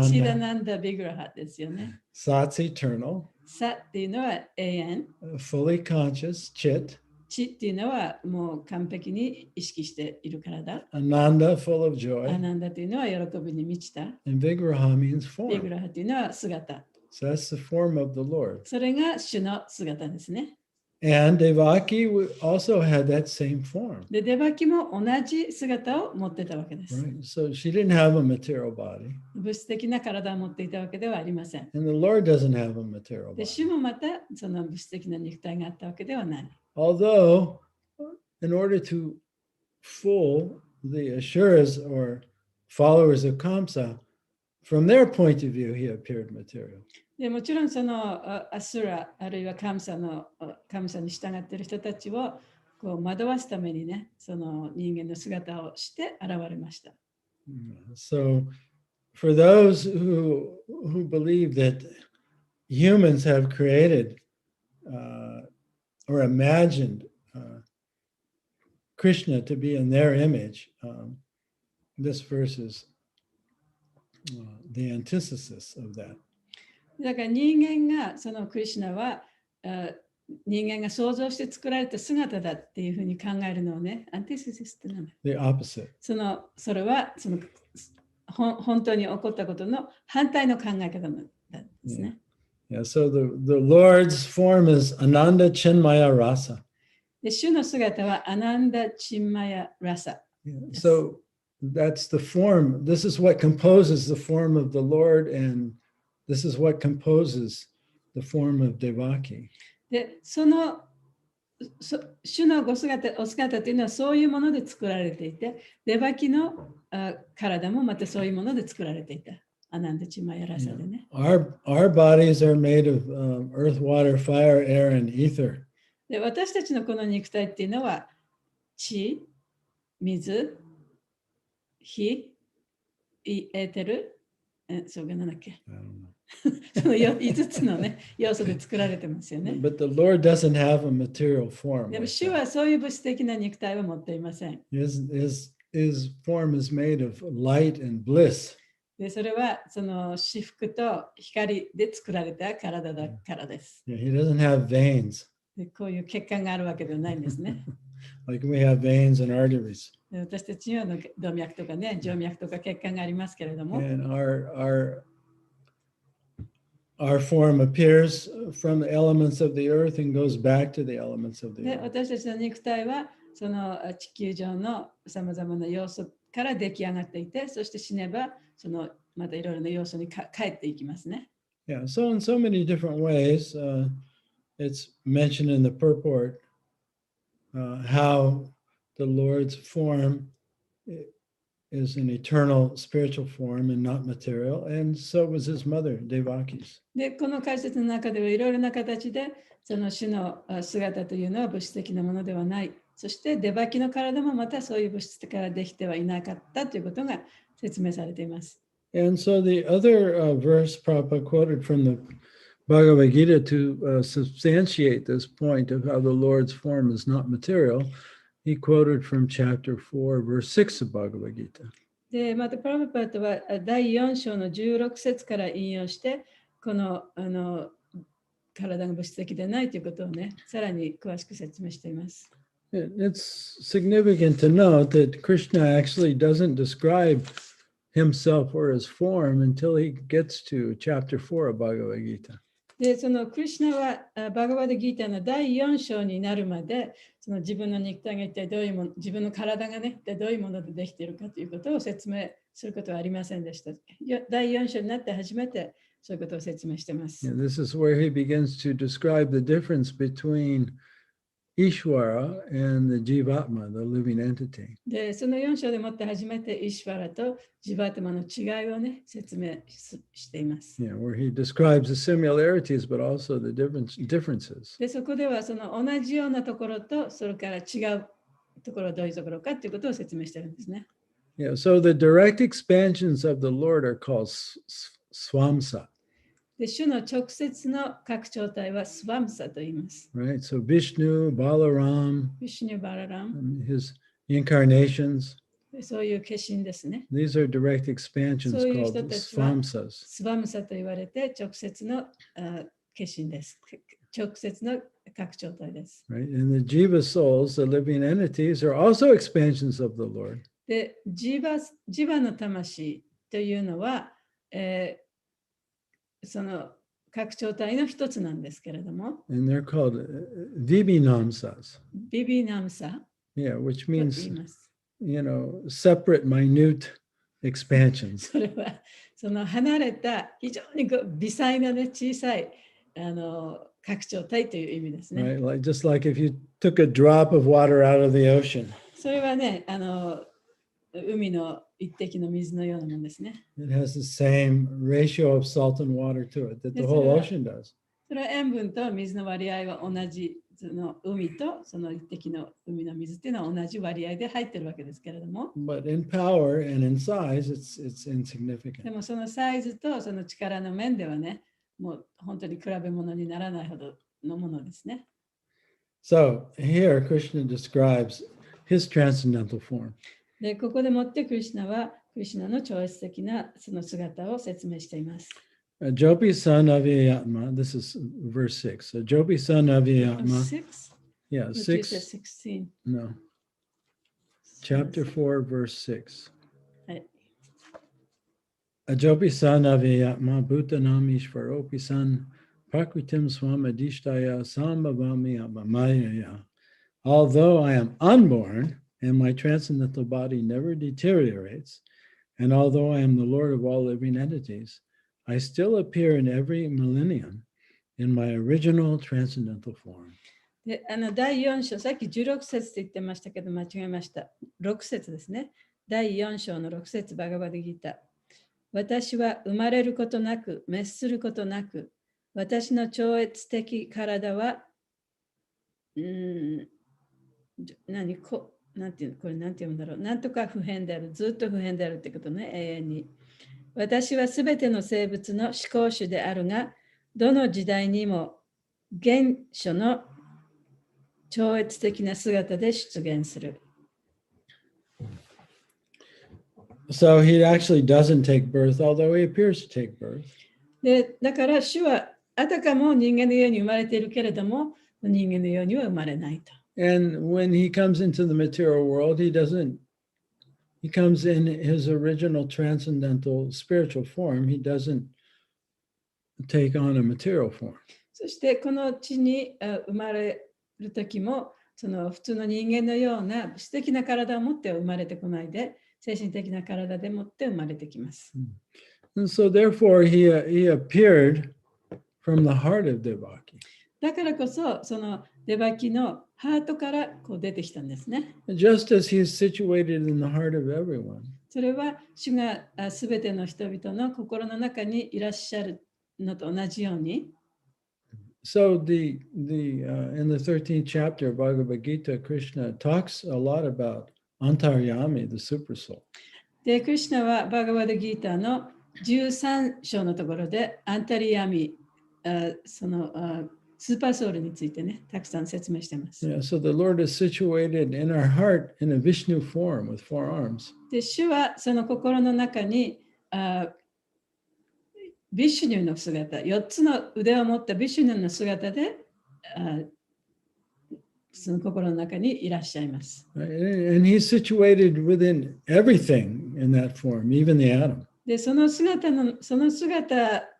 チダナンダ・ビグラハですよね。Sat's eternal, サっていうのは永遠。fully conscious, chit. チっていうのはもう完璧に意識している体。Ananda, full of ア joy. ナンダというのは喜びに満ちた。 And Vigraha means ビグ form. ラハというのは姿。 So that's the form of the Lord. それが主の姿ですね。 And Devaki also had that same form. で、デバキも同じ姿を持ってたわけです。 Right? So she didn't have a material body. 物質的な体を持っていたわけではありません。 And the Lord doesn't have a material で、主 body. もまたその物質的な肉体があったわけではない。 Although, in order to fool the Ashuras or followers of Kamsa, from their point of view, he appeared material. でもちろんそのアスラあるいはカムサに従っている人たちをこう惑わすためにね、その人間の姿をして現れました。 So, for those who believe that humans have created or imagined Krishna to be in their image, this verse is the antithesis of that. だから人間がそのクリシュナは人間が想像して作られた姿だっていうふうに考えるのをね、アンティシスって何だ？ The opposite. それはその本当に起こったことの反対の考え方なんですね。Yeah, so the Lord's form is Ananda Chinmaya Rasa. で、主の姿はアナンダ・チンマヤ・ラサ。 So that's the form. This is what composes the form of the Lord, and this is what composes the form of Devaki. で、主のお姿というのはそういうもので作られていて、デバキの体もまたそういうもので作られていた。アナンダ・チンマヤ・ラサでね。Our bodies are made of earth, water, fire, air, and ether. で、私たちのこの肉体っていうのは地、水、火、エーテル、そうがなんだっけ。 I don't know. その5つのね、要素で作られてますよね。 But the Lord doesn't have a material form. でも like 主 that. はそういう物質的な肉体は持っていません。 His form is made of light and bliss. で、それはその至福と光で作られた体だからです。 Yeah, he doesn't have veins で、こういう血管があるわけではないんですね。 like we have veins and arteries. で、私たちには動脈とかね、静脈とか血管がありますけれども、 And our form appears from the elements of the earth and goes back to the elements of the で、 earth. 私たちの肉体はその地球上のさまざまな要素から出来上がっていて、そして死ねばそのまたいろいろな要素に帰っていきますね。 Yeah, so in so many different ways, it's mentioned in the purport how the Lord's form is an eternal spiritual form and not material, and so was his mother, Devaki's. で、この解説の中ではいろいろな形でその主の姿というのは物質的なものではない。そしてデバキの体もまたそういう物質からできてはいなかったということが説明されています。 And so the other verse Prabhupada quoted from the Bhagavad Gita to substantiate this point of how the Lord's form is not material, he quoted from chapter 4, verse 6 of Bhagavad Gita. で、またプラブパートは第4章の16節から引用して、この体が物質的でないということをね、さらに詳しく説明しています。 It's significant to note that Krishna actually doesn't describe himself or his form until he gets to chapter 4 of Bhagavad Gita. で、そのクリシュナはバガバダギータの第4章になるまで、その自分の肉体が一体どういうもの、自分の体がね、どういうものでできているかということを説明することはありませんでした。第4章になって初めてそういうことを説明しています。 This is where he begins to describe the difference between Ishvara and the Jivatma, the living entity. で、その4章でもって初めてイシュワラとジバータマの違いをね、説明しています。Yeah, where he describes the similarities, but also the differences. で、そこではその同じようなところと、それから違うところはどういうところかということを説明してるんですね。Yeah, so the direct expansions of the Lord are called swamsa, で、主の直接の拡張体はスワムサと言います。 right? So Vishnu, Balaram, ビシュニュバララム、 his incarnations, そういう化身ですね。 these are direct expansions そういう called 人たちは swamsas. スワムサと言われて直接の化身です。直接の拡張体です。 Right? And the Jiva souls, the living entities, are also expansions of the Lord. で、ジバの魂というのは、その拡張体の一つなんですけれども、 And they're called Vibhinamsas. ビビナムサ Yeah, which と言 means, います。 separate, minute expansions. それはその離れた非常に微細な、ね、小さい拡張体という意味ですね。 Right? Just like if you took a drop of water out of the ocean, それはね、海の一滴の水のようなものですね。 it has the same ratio of salt and water to it that the Yes, whole sir. ocean does. それは塩分と水の割合は同じ、その海とその一滴の海の水っていうのは同じ割合で入ってるわけですけれども、 But in power and in size, it's で insignificant. もそのサイズとその力の面ではね、もう本当に比べ物にならないほどのものですね。 So here, Krishna describes his transcendental form. で、ここでもってクリシュナはクリシュナの超越的なその姿を説明しています。 Jopi son of Yatma, this is verse 6. So Jopi son of Yatma, 6? yeah, 6, 16. no, chapter 4, verse 6. はい。 Ajopi son of Yatma, Bhutanam Ishvaropi san, Prakritim Swamadishtaya Sambhavami Abhamayaya. Although I am unborn, and my transcendental body never deteriorates, and although I am the Lord of all living entities, I still appear in every millennium in my original transcendental form. で、第4章、さっき16節って言ってましたけど、間違えました。6節ですね。第4章の6節、バガバデギータ。私は生まれることなく、滅することなく、私の超越的体は、なんていうの、これなんて読むんだろう。なんとか不変である。ずっと不変であるってことね、永遠に。私はすべての生物の思考主であるが、どの時代にも原初の超越的な姿で出現する。So he actually doesn't take birth, although he appears to take birth. で、だから主はあたかも人間のように生まれているけれども、人間のようには生まれないと。And when he comes into the material world, he comes in his original transcendental spiritual form. He doesn't take on a material form. そしてこの地に生まれる時も、その普通の人間のような素敵な体を持って生まれてこないで、精神的な体でもって生まれてきます。And so therefore he appeared from the heart of Devaki. だからこそ、そのデバキのハートからこう出てきたんですね。Just as he is situated in the heart of everyone. それは主がすべての人々の心の中にいらっしゃるのと同じように。So in the 13th chapter of Bhagavad Gita, Krishna talks a lot about Antaryami, the super soul. で、クリシュナはバーガバダギーターの13章のところでアンタリヤミ、そのスーパーソウルについてね、たくさん説明しています。Yeah, so the Lord is situated in our heart in a Vishnu form with 4 arms. で、主はその心の中にビシュニュの姿、4つの腕を持ったビシュニュの姿でその心の中にいらっしゃいます。Right? And he's situated within everything in that form, even the atom. で、その姿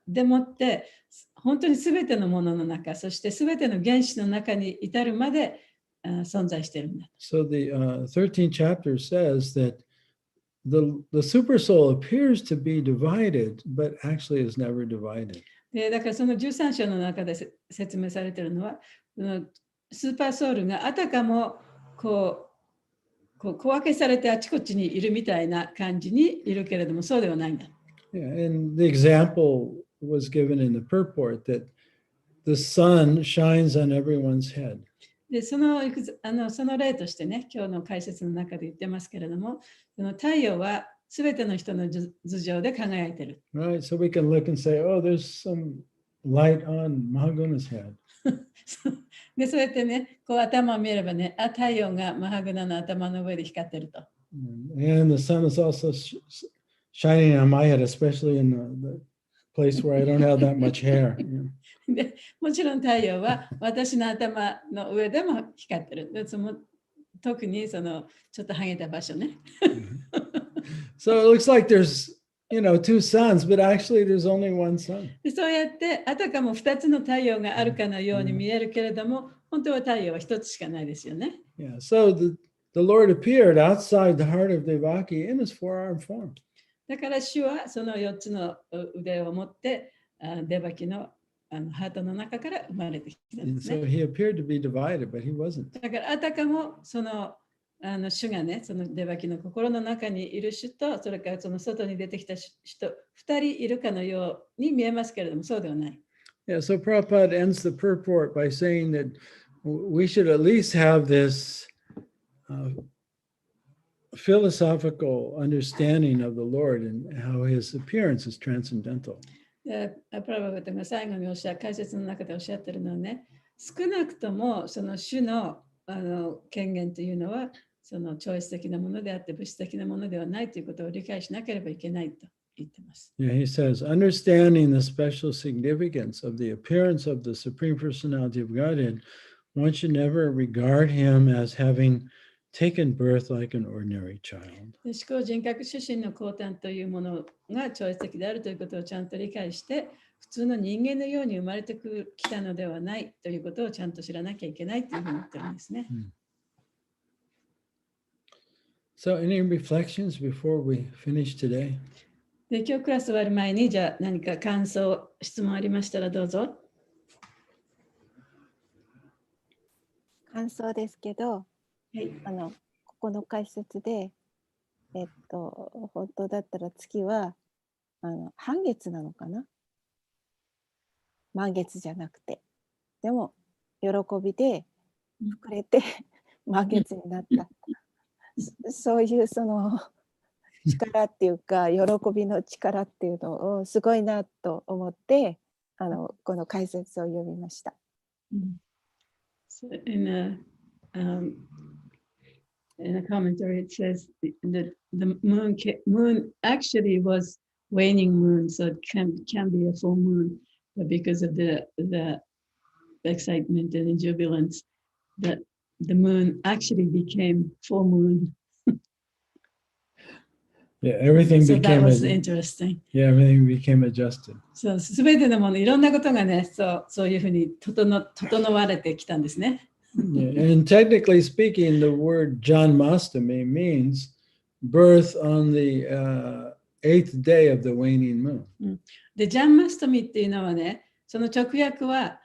でもって、本当にすべてのものの中、そしてすべての原子の中に至るまで存在しているんだ。So the 13th chapter says that the super soul appears to be divided, but actually is never divided. で、だからその13章の中で説明されているのは、スーパーソウルがあたかもこう小分けされてあちこちにいるみたいな感じにいるけれども、そうではないんだ。Yeah, and the example was given in the purport that the sun shines on everyone's head. でその例としてね、今日の解説の中で言ってますけれども、その太陽はすべての人の頭上で輝いている。Right? So we can look and say, oh, there's some light on Mahaguna's head. で、そうやってね、こう頭を見ればね、太陽がマハグナの頭の上で光ってると。And the sun is also shining on my head, especially in the place where I don't have that much hair. でもちろん太陽は私の頭の上でも光ってる。で特にそのちょっとハゲた場所ね。So it looks like there's, two suns, but actually there's only one sun. でそうやってあたかも2つの太陽があるかのように見えるけれども、本当は太陽は1つしかないですよね。Yeah. So the Lord appeared outside the heart of Devaki in his four-arm form. だから主はその4つの腕を持ってデバキのハートの中から生まれてきたん And ですね。 so he appeared to be divided, but he wasn't. だからあたかもその主がね、そのデバキの心の中にいる主と、それからその外に出てきた人2人いるかのように見えますけれども、そうではない。Yeah. So Prabhupada ends the purport by saying that we should at least have this philosophical understanding of the Lord and how his appearance is transcendental. でプラババタが最後に解説の中でおっしゃってるのはね、少なくともその主の権限というのはその超越的なものであって物質的なものではないということを理解しなければいけないと言ってます。Yeah, he says, understanding the special significance of the appearance of the Supreme Personality of Godhead, one should never regard him as having taken birth like an ordinary child. 思考人格出身の降誕というものが超越的であるということをちゃんと理解して、普通の人間のように生まれてきたのではないということをちゃんと知らなきゃいけないというふうに言ってるんですね。So any reflections before we finish today? で今日クラス終わる前に、じゃあ何か感想、質問ありましたらどうぞ。感想ですけど、はい、ここの解説で、本当だったら月は半月なのかな、満月じゃなくて、でも喜びで膨れて満月になった、そういうその力っていうか喜びの力っていうのをすごいなと思ってこの解説を読みました。So in a commentary, it says that the moon actually was waning moon, so it can be a full moon, but because of the excitement and jubilance, that the moon actually became full moon. Yeah, everything So that became was interesting. Yeah, everything became adjusted. そう、すべてのもの、いろんなことがね、そういうふうに整われてきたんですね。Yeah, and technically speaking, the word Janmastami means birth on the 8th day of the waning moon. で、ジャンマストミっていうのはね、その直訳は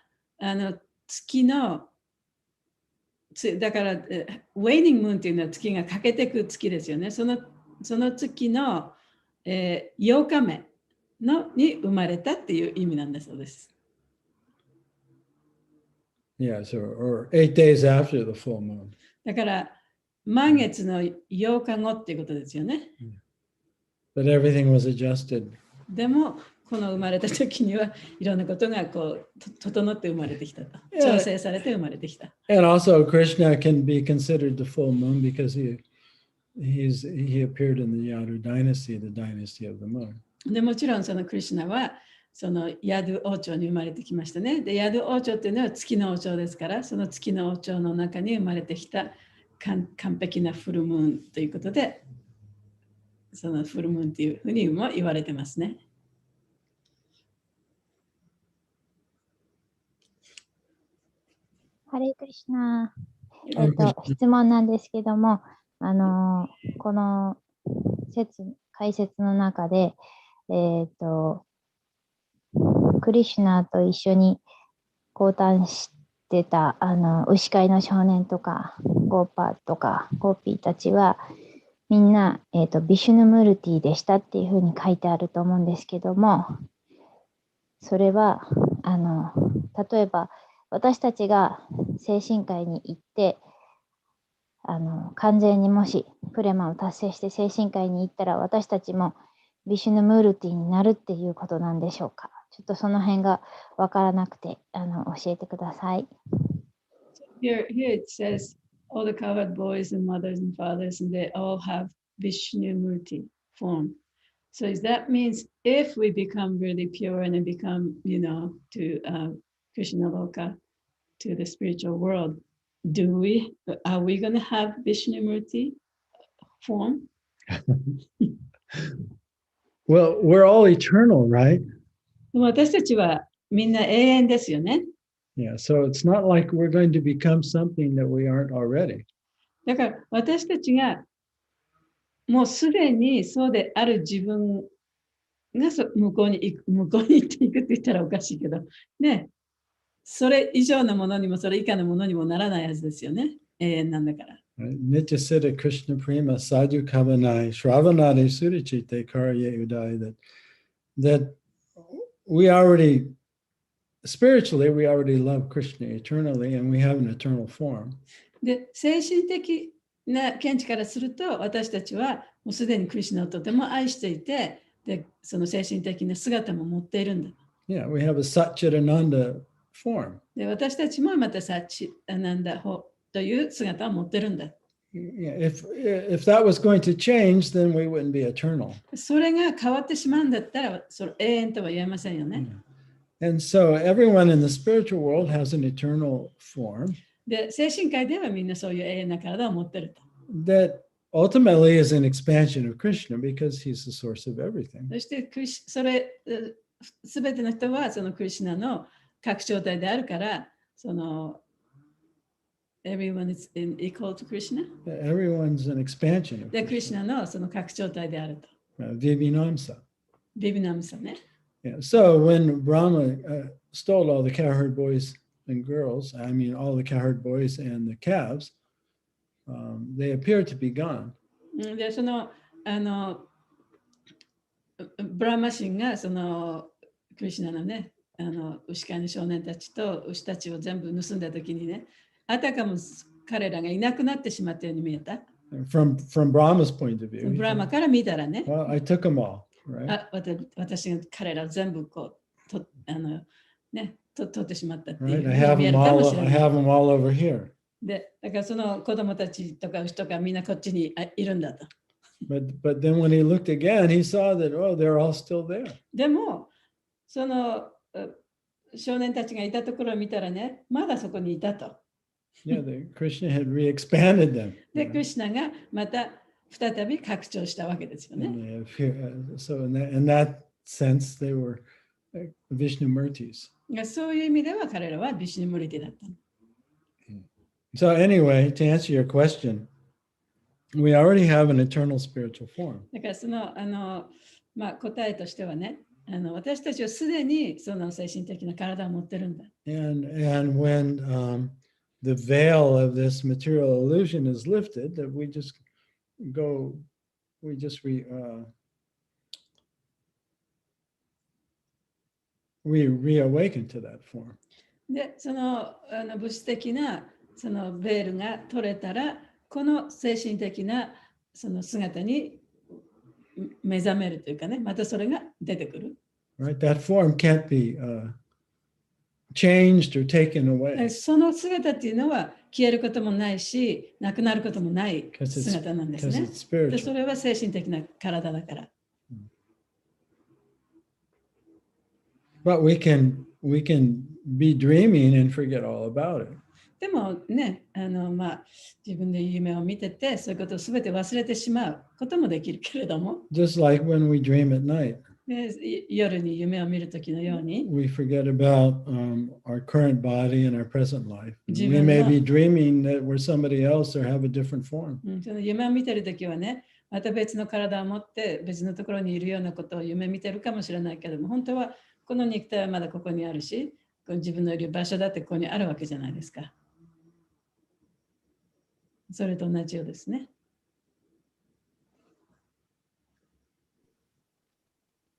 月のだから、ウェイニングムーンっていうのは月が欠けていく月ですよね。その月の、8日目に生まれたっていう意味なんだそうです。Yes, or 8 days after the full moon. だから満月の8日後っていうことですよね。But everything was adjusted. でもこの生まれた時にはいろんなことがこう整って生まれてきたと。調整されて生まれてきた。And also Krishna can be considered the full moon because he appeared in the Yadu dynasty, the dynasty of the moon. でもちろんそのクリシュナはそのヤド王朝に生まれてきましたね。で、ヤド王朝っていうのは月の王朝ですから、その月の王朝の中に生まれてきた完璧なフルムーンということで、そのフルムーンっていうふうにも言われてますね。ハレークリシュナ。質問なんですけども、この解説の中で、クリシュナと一緒に降誕してた牛飼いの少年とかゴーパーとかゴーピーたちはみんな、ビシュヌムルティでしたっていうふうに書いてあると思うんですけども、それは例えば私たちが精神界に行って完全にもしプレマを達成して精神界に行ったら私たちもビシュヌムールティになるっていうことなんでしょうか。ちょっとその辺がわからなくて教えてください。Here it says all the cowherd boys and mothers and fathers, and they all have Vishnu Murti form. So that means if we become really pure and then become, to Krishna Loka, to the spiritual world, are we going to have Vishnu Murti form? Well, we're all eternal, right? でも私たちはみんな永遠ですよね。Yeah, so it's not like we're going to become something that we aren't already. だから私たちがもうすでにそうである自分が向こうに行っていくって言ったらおかしいけど、ね、それ以上のものにもそれ以下のものにもならないはずですよね。永遠なんだから。Nitya Siddha Krishna Prema Sadhu Kavanai Shravanade Sudachite Karye Udai that we already spiritually we already love Krishna eternally and we have an eternal form. で、精神的な見地からすると私たちはもうすでにクリシュナをとても愛していて、でその精神的な姿も持っているんだ。Yeah, we have a Satchitananda form. で私たちもまたサッチアナンダという姿を持ってるんだ。Yeah, if that was going to change, then we wouldn't be eternal. それが変わってしまうんだったら、それ永遠とは言えませんよね。And so everyone in the spiritual world has an eternal form で、精神界ではみんなそういう永遠な体を持ってると。that ultimately is an expansion of Krishna because he's the source of everything. そしてそれ、すべての人はそのクリシュナの拡張体であるから、そのEveryone is equal to Krishna. Everyone's an expansion of で、クリ Krishna. シュナのその拡張体であると。Vivinamsa. ビビナムサね。Yeah. So when Brahma stole all the cowherd boys and girls, I mean all the cowherd boys and the calves, they appear to be gone. で、その、ブラマ神がそのクリシュナのね、牛飼いの少年たちと牛たちを全部盗んだときにね、あたかも彼らがいなくなってしまったように見えた。From Brahma's point of view, ブラマから見たらね、well, I took them all, right? 私が彼らを全部こう取ってしまったってい Right. う I ふうに have 見え them るかも all. しれ I ない。 have them all over here. で、だからその子供たちとか牛とかみんなこっちにいるんだと。But then when he looked again, he saw that they're all still there. でも、その少年たちがいたところを見たらね、まだそこにいたと。Yeah, Krishna had re-expanded them. で、クリシュナがまた再び拡張したわけですよね。And so in that sense, they were Vishnumurtis. そういう意味では彼らはビシュヌムリティだった。So anyway, to answer your question, we already have an eternal spiritual form. だからその答えとしてはね、私たちはすでにその精神的な体を持ってるんだ。And when the veil of this material illusion is lifted, that we just we reawaken to that form. で、その物質的なそのベールが取れたら、この精神的なその姿に目覚めるというかね、またそれが出てくる。Right, that form can't be changed or taken away その姿っていうのは消えることもないし、なくなることもない姿なんです because ね。 it's で、そ spiritual. れは精神的な体だから。But we can be dreaming and forget all about it. でもね、自分で夢を見てて、そういうことをすべて忘れてしまうこともできるけれども、Just like when we dream at night, で夜に夢を見るときのように、 we forget about our current body and our present life. We 自分の may be dreaming that we're somebody else or have a different form. その夢を見てるときはね、また別の体を持って別のところにいるようなことを夢見てるかもしれないけども、本当はこの肉体はまだここにあるし、自分のいる場所だってここにあるわけじゃないですか。それと同じようですね。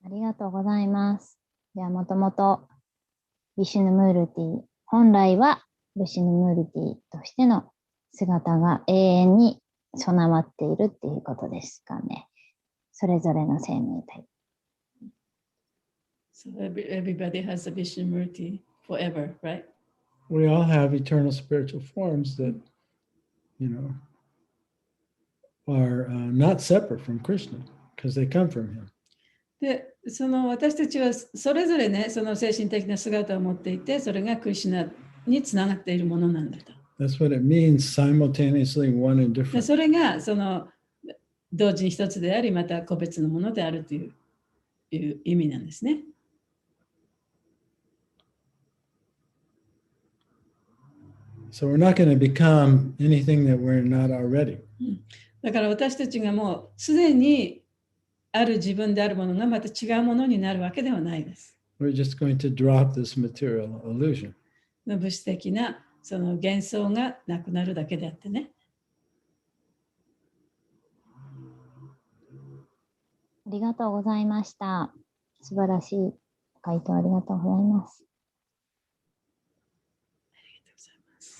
ありがとうございます。では、もともとビシュヌムールティ、本来はビシュヌムールティとしての姿が永遠に備わっているっていうことですかね。それぞれの生命体。So everybody has a Vishnumurti forever, right? We all have eternal spiritual forms that, you know, are not separate from Krishna because they come from him. で、その私たちはそれぞれね、その精神的な姿を持っていて、それがクリシュナにつながっているものなんだと。That's what it means, simultaneously one and で different. それがその同時に一つであり、また個別のものであるという意味なんですね。So we're not going to become anything that we're not already. だから私たちがもうすでにある自分であるものがまた違うものになるわけではないです。We're just going to drop this material illusion. 物質的なその幻想がなくなるだけであってね。ありがとうございました。素晴らしい回答ありがとうございます。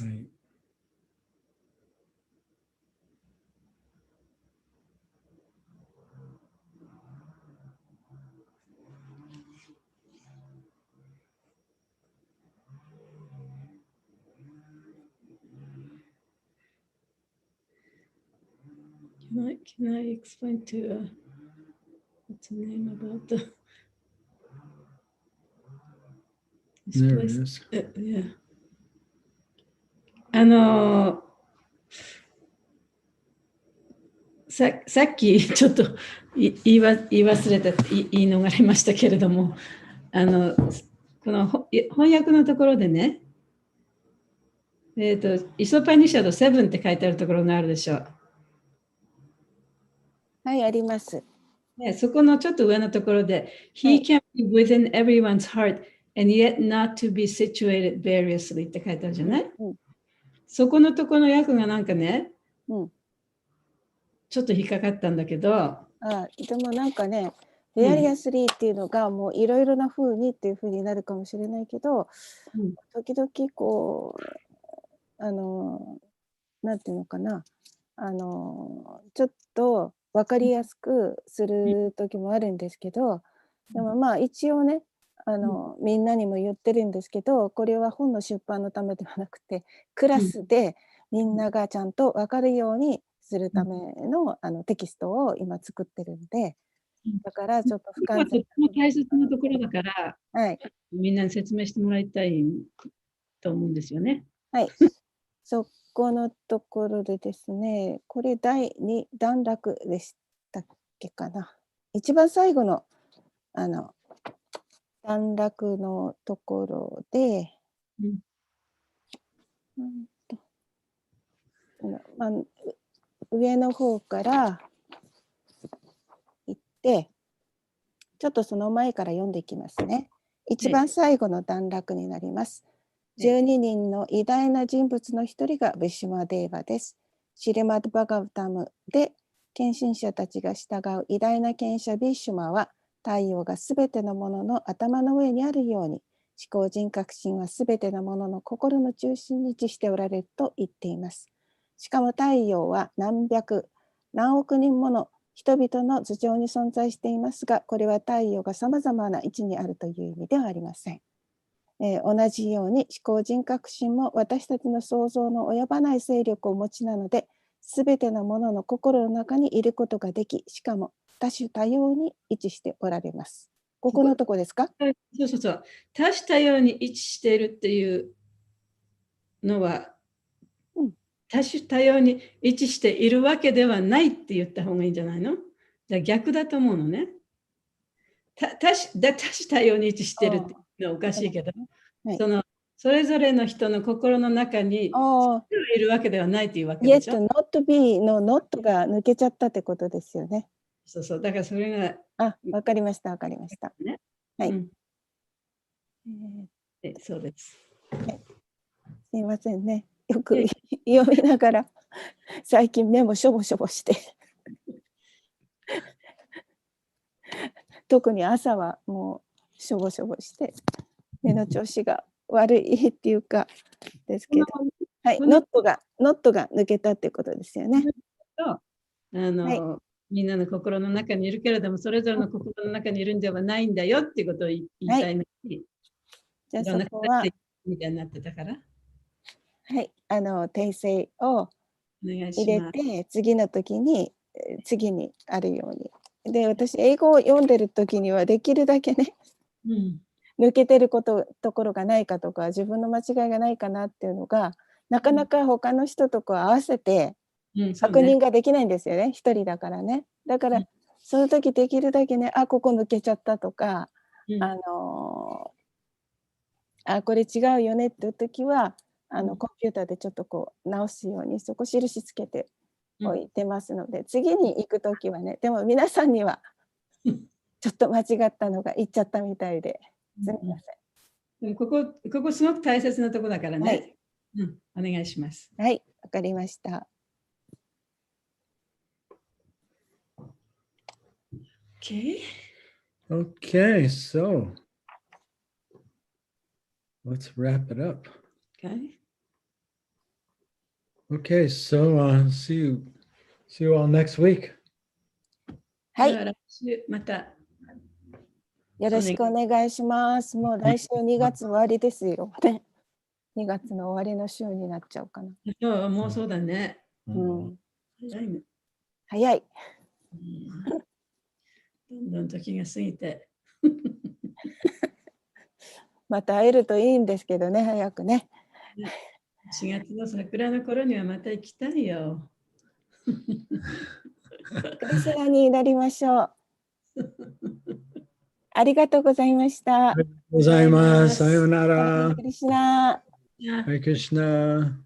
Right. Can I explain to what's the name about the this There it place? is. Yeah. さっきちょっと言い忘れた、言い逃れましたけれども、この翻訳のところでね、イソパニシャド7って書いてあるところがあるでしょう。はい、あります。ね、そこのちょっと上のところで、He can be within everyone's heart and yet not to be situated variously って書いてあるじゃない、そこのところの訳がなんかね、ちょっと引っかかったんだけど、でもなんかね、ベアリアスリーっていうのがもういろいろな風にっていう風になるかもしれないけど、時々こうなんていうのかな、ちょっと分かりやすくする時もあるんですけど、でもまあ一応ね、みんなにも言ってるんですけど、これは本の出版のためではなくて、クラスでみんながちゃんと分かるようにするための、テキストを今作ってるんで、だからちょっと不完全。とても大切なところだから、はい、みんなに説明してもらいたいと思うんですよね。はい、そこのところでですね、これ第2段落でしたっけかな。一番最後の段落のところで、上の方から行って、ちょっとその前から読んでいきますね。一番最後の段落になります。12人の偉大な人物の一人がヴィシュマデーバです。シリマッド・バガヴタムで献身者たちが従う偉大な賢者ヴィシュマは、太陽がすべてのものの頭の上にあるように、思考人格心はすべてのものの心の中心に位置しておられると言っています。しかも太陽は何百、何億人もの人々の頭上に存在していますが、これは太陽がさまざまな位置にあるという意味ではありません。同じように思考人格心も私たちの想像の及ばない勢力をお持ちなので、すべてのものの心の中にいることができ、しかも多種多様に位置しておられます。ここのとこですか？そうそうそう。多種多様に位置しているっていうのは、多種多様に位置しているわけではないって言った方がいいんじゃないの？じゃあ逆だと思うのね。多種多様に位置してるっていうのはおかしいけど、それぞれの人の心の中にいるわけではないというわけでしょ。not be の not が抜けちゃったってことですよね。そうそう。だからそれが。わかりました、わかりました。ね、はい。そうです。すいませんね。よくはい読みながら、最近目もしょぼしょぼして。特に朝はもうしょぼしょぼして、目の調子が悪いっていうか、ですけど。はい、このノットが抜けたってことですよね。とみんなの心の中にいるけれども、それぞれの心の中にいるんではないんだよっていうことを言いたいのに、じゃあいろんなそこは形でみたいになってたから、はい、訂正をお願い入れします。て、次にあるように。で、私、英語を読んでる時には、できるだけね、抜けてるところがないかとか、自分の間違いがないかなっていうのが、なかなか他の人とこう合わせて確認ができないんですよね、一人だからね。だから、その時できるだけね、ここ抜けちゃったとか、これ違うよねっていう時は、コンピューターでちょっとこう直すように、そこ印つけておいてますので、次に行く時はね、でも皆さんにはちょっと間違ったのが言っちゃったみたいで、すみません。ここすごく大切なところだからね。はい、お願いします。はい、わかりました。Okay, so let's wrap it up. Okay, so see you all next week. はい、来週またよろしくお願いします。もう来週2月終わりですよ。2月の終わりの週になっちゃうかな。もうそうだね。早い。どんどん時が過ぎて。また会えるといいんですけどね、早くね。4月の桜の頃にはまた行きたいよ。クリスナになりましょう。ありがとうございました。ございます。さようなら。クリスナ。Hare Krishna.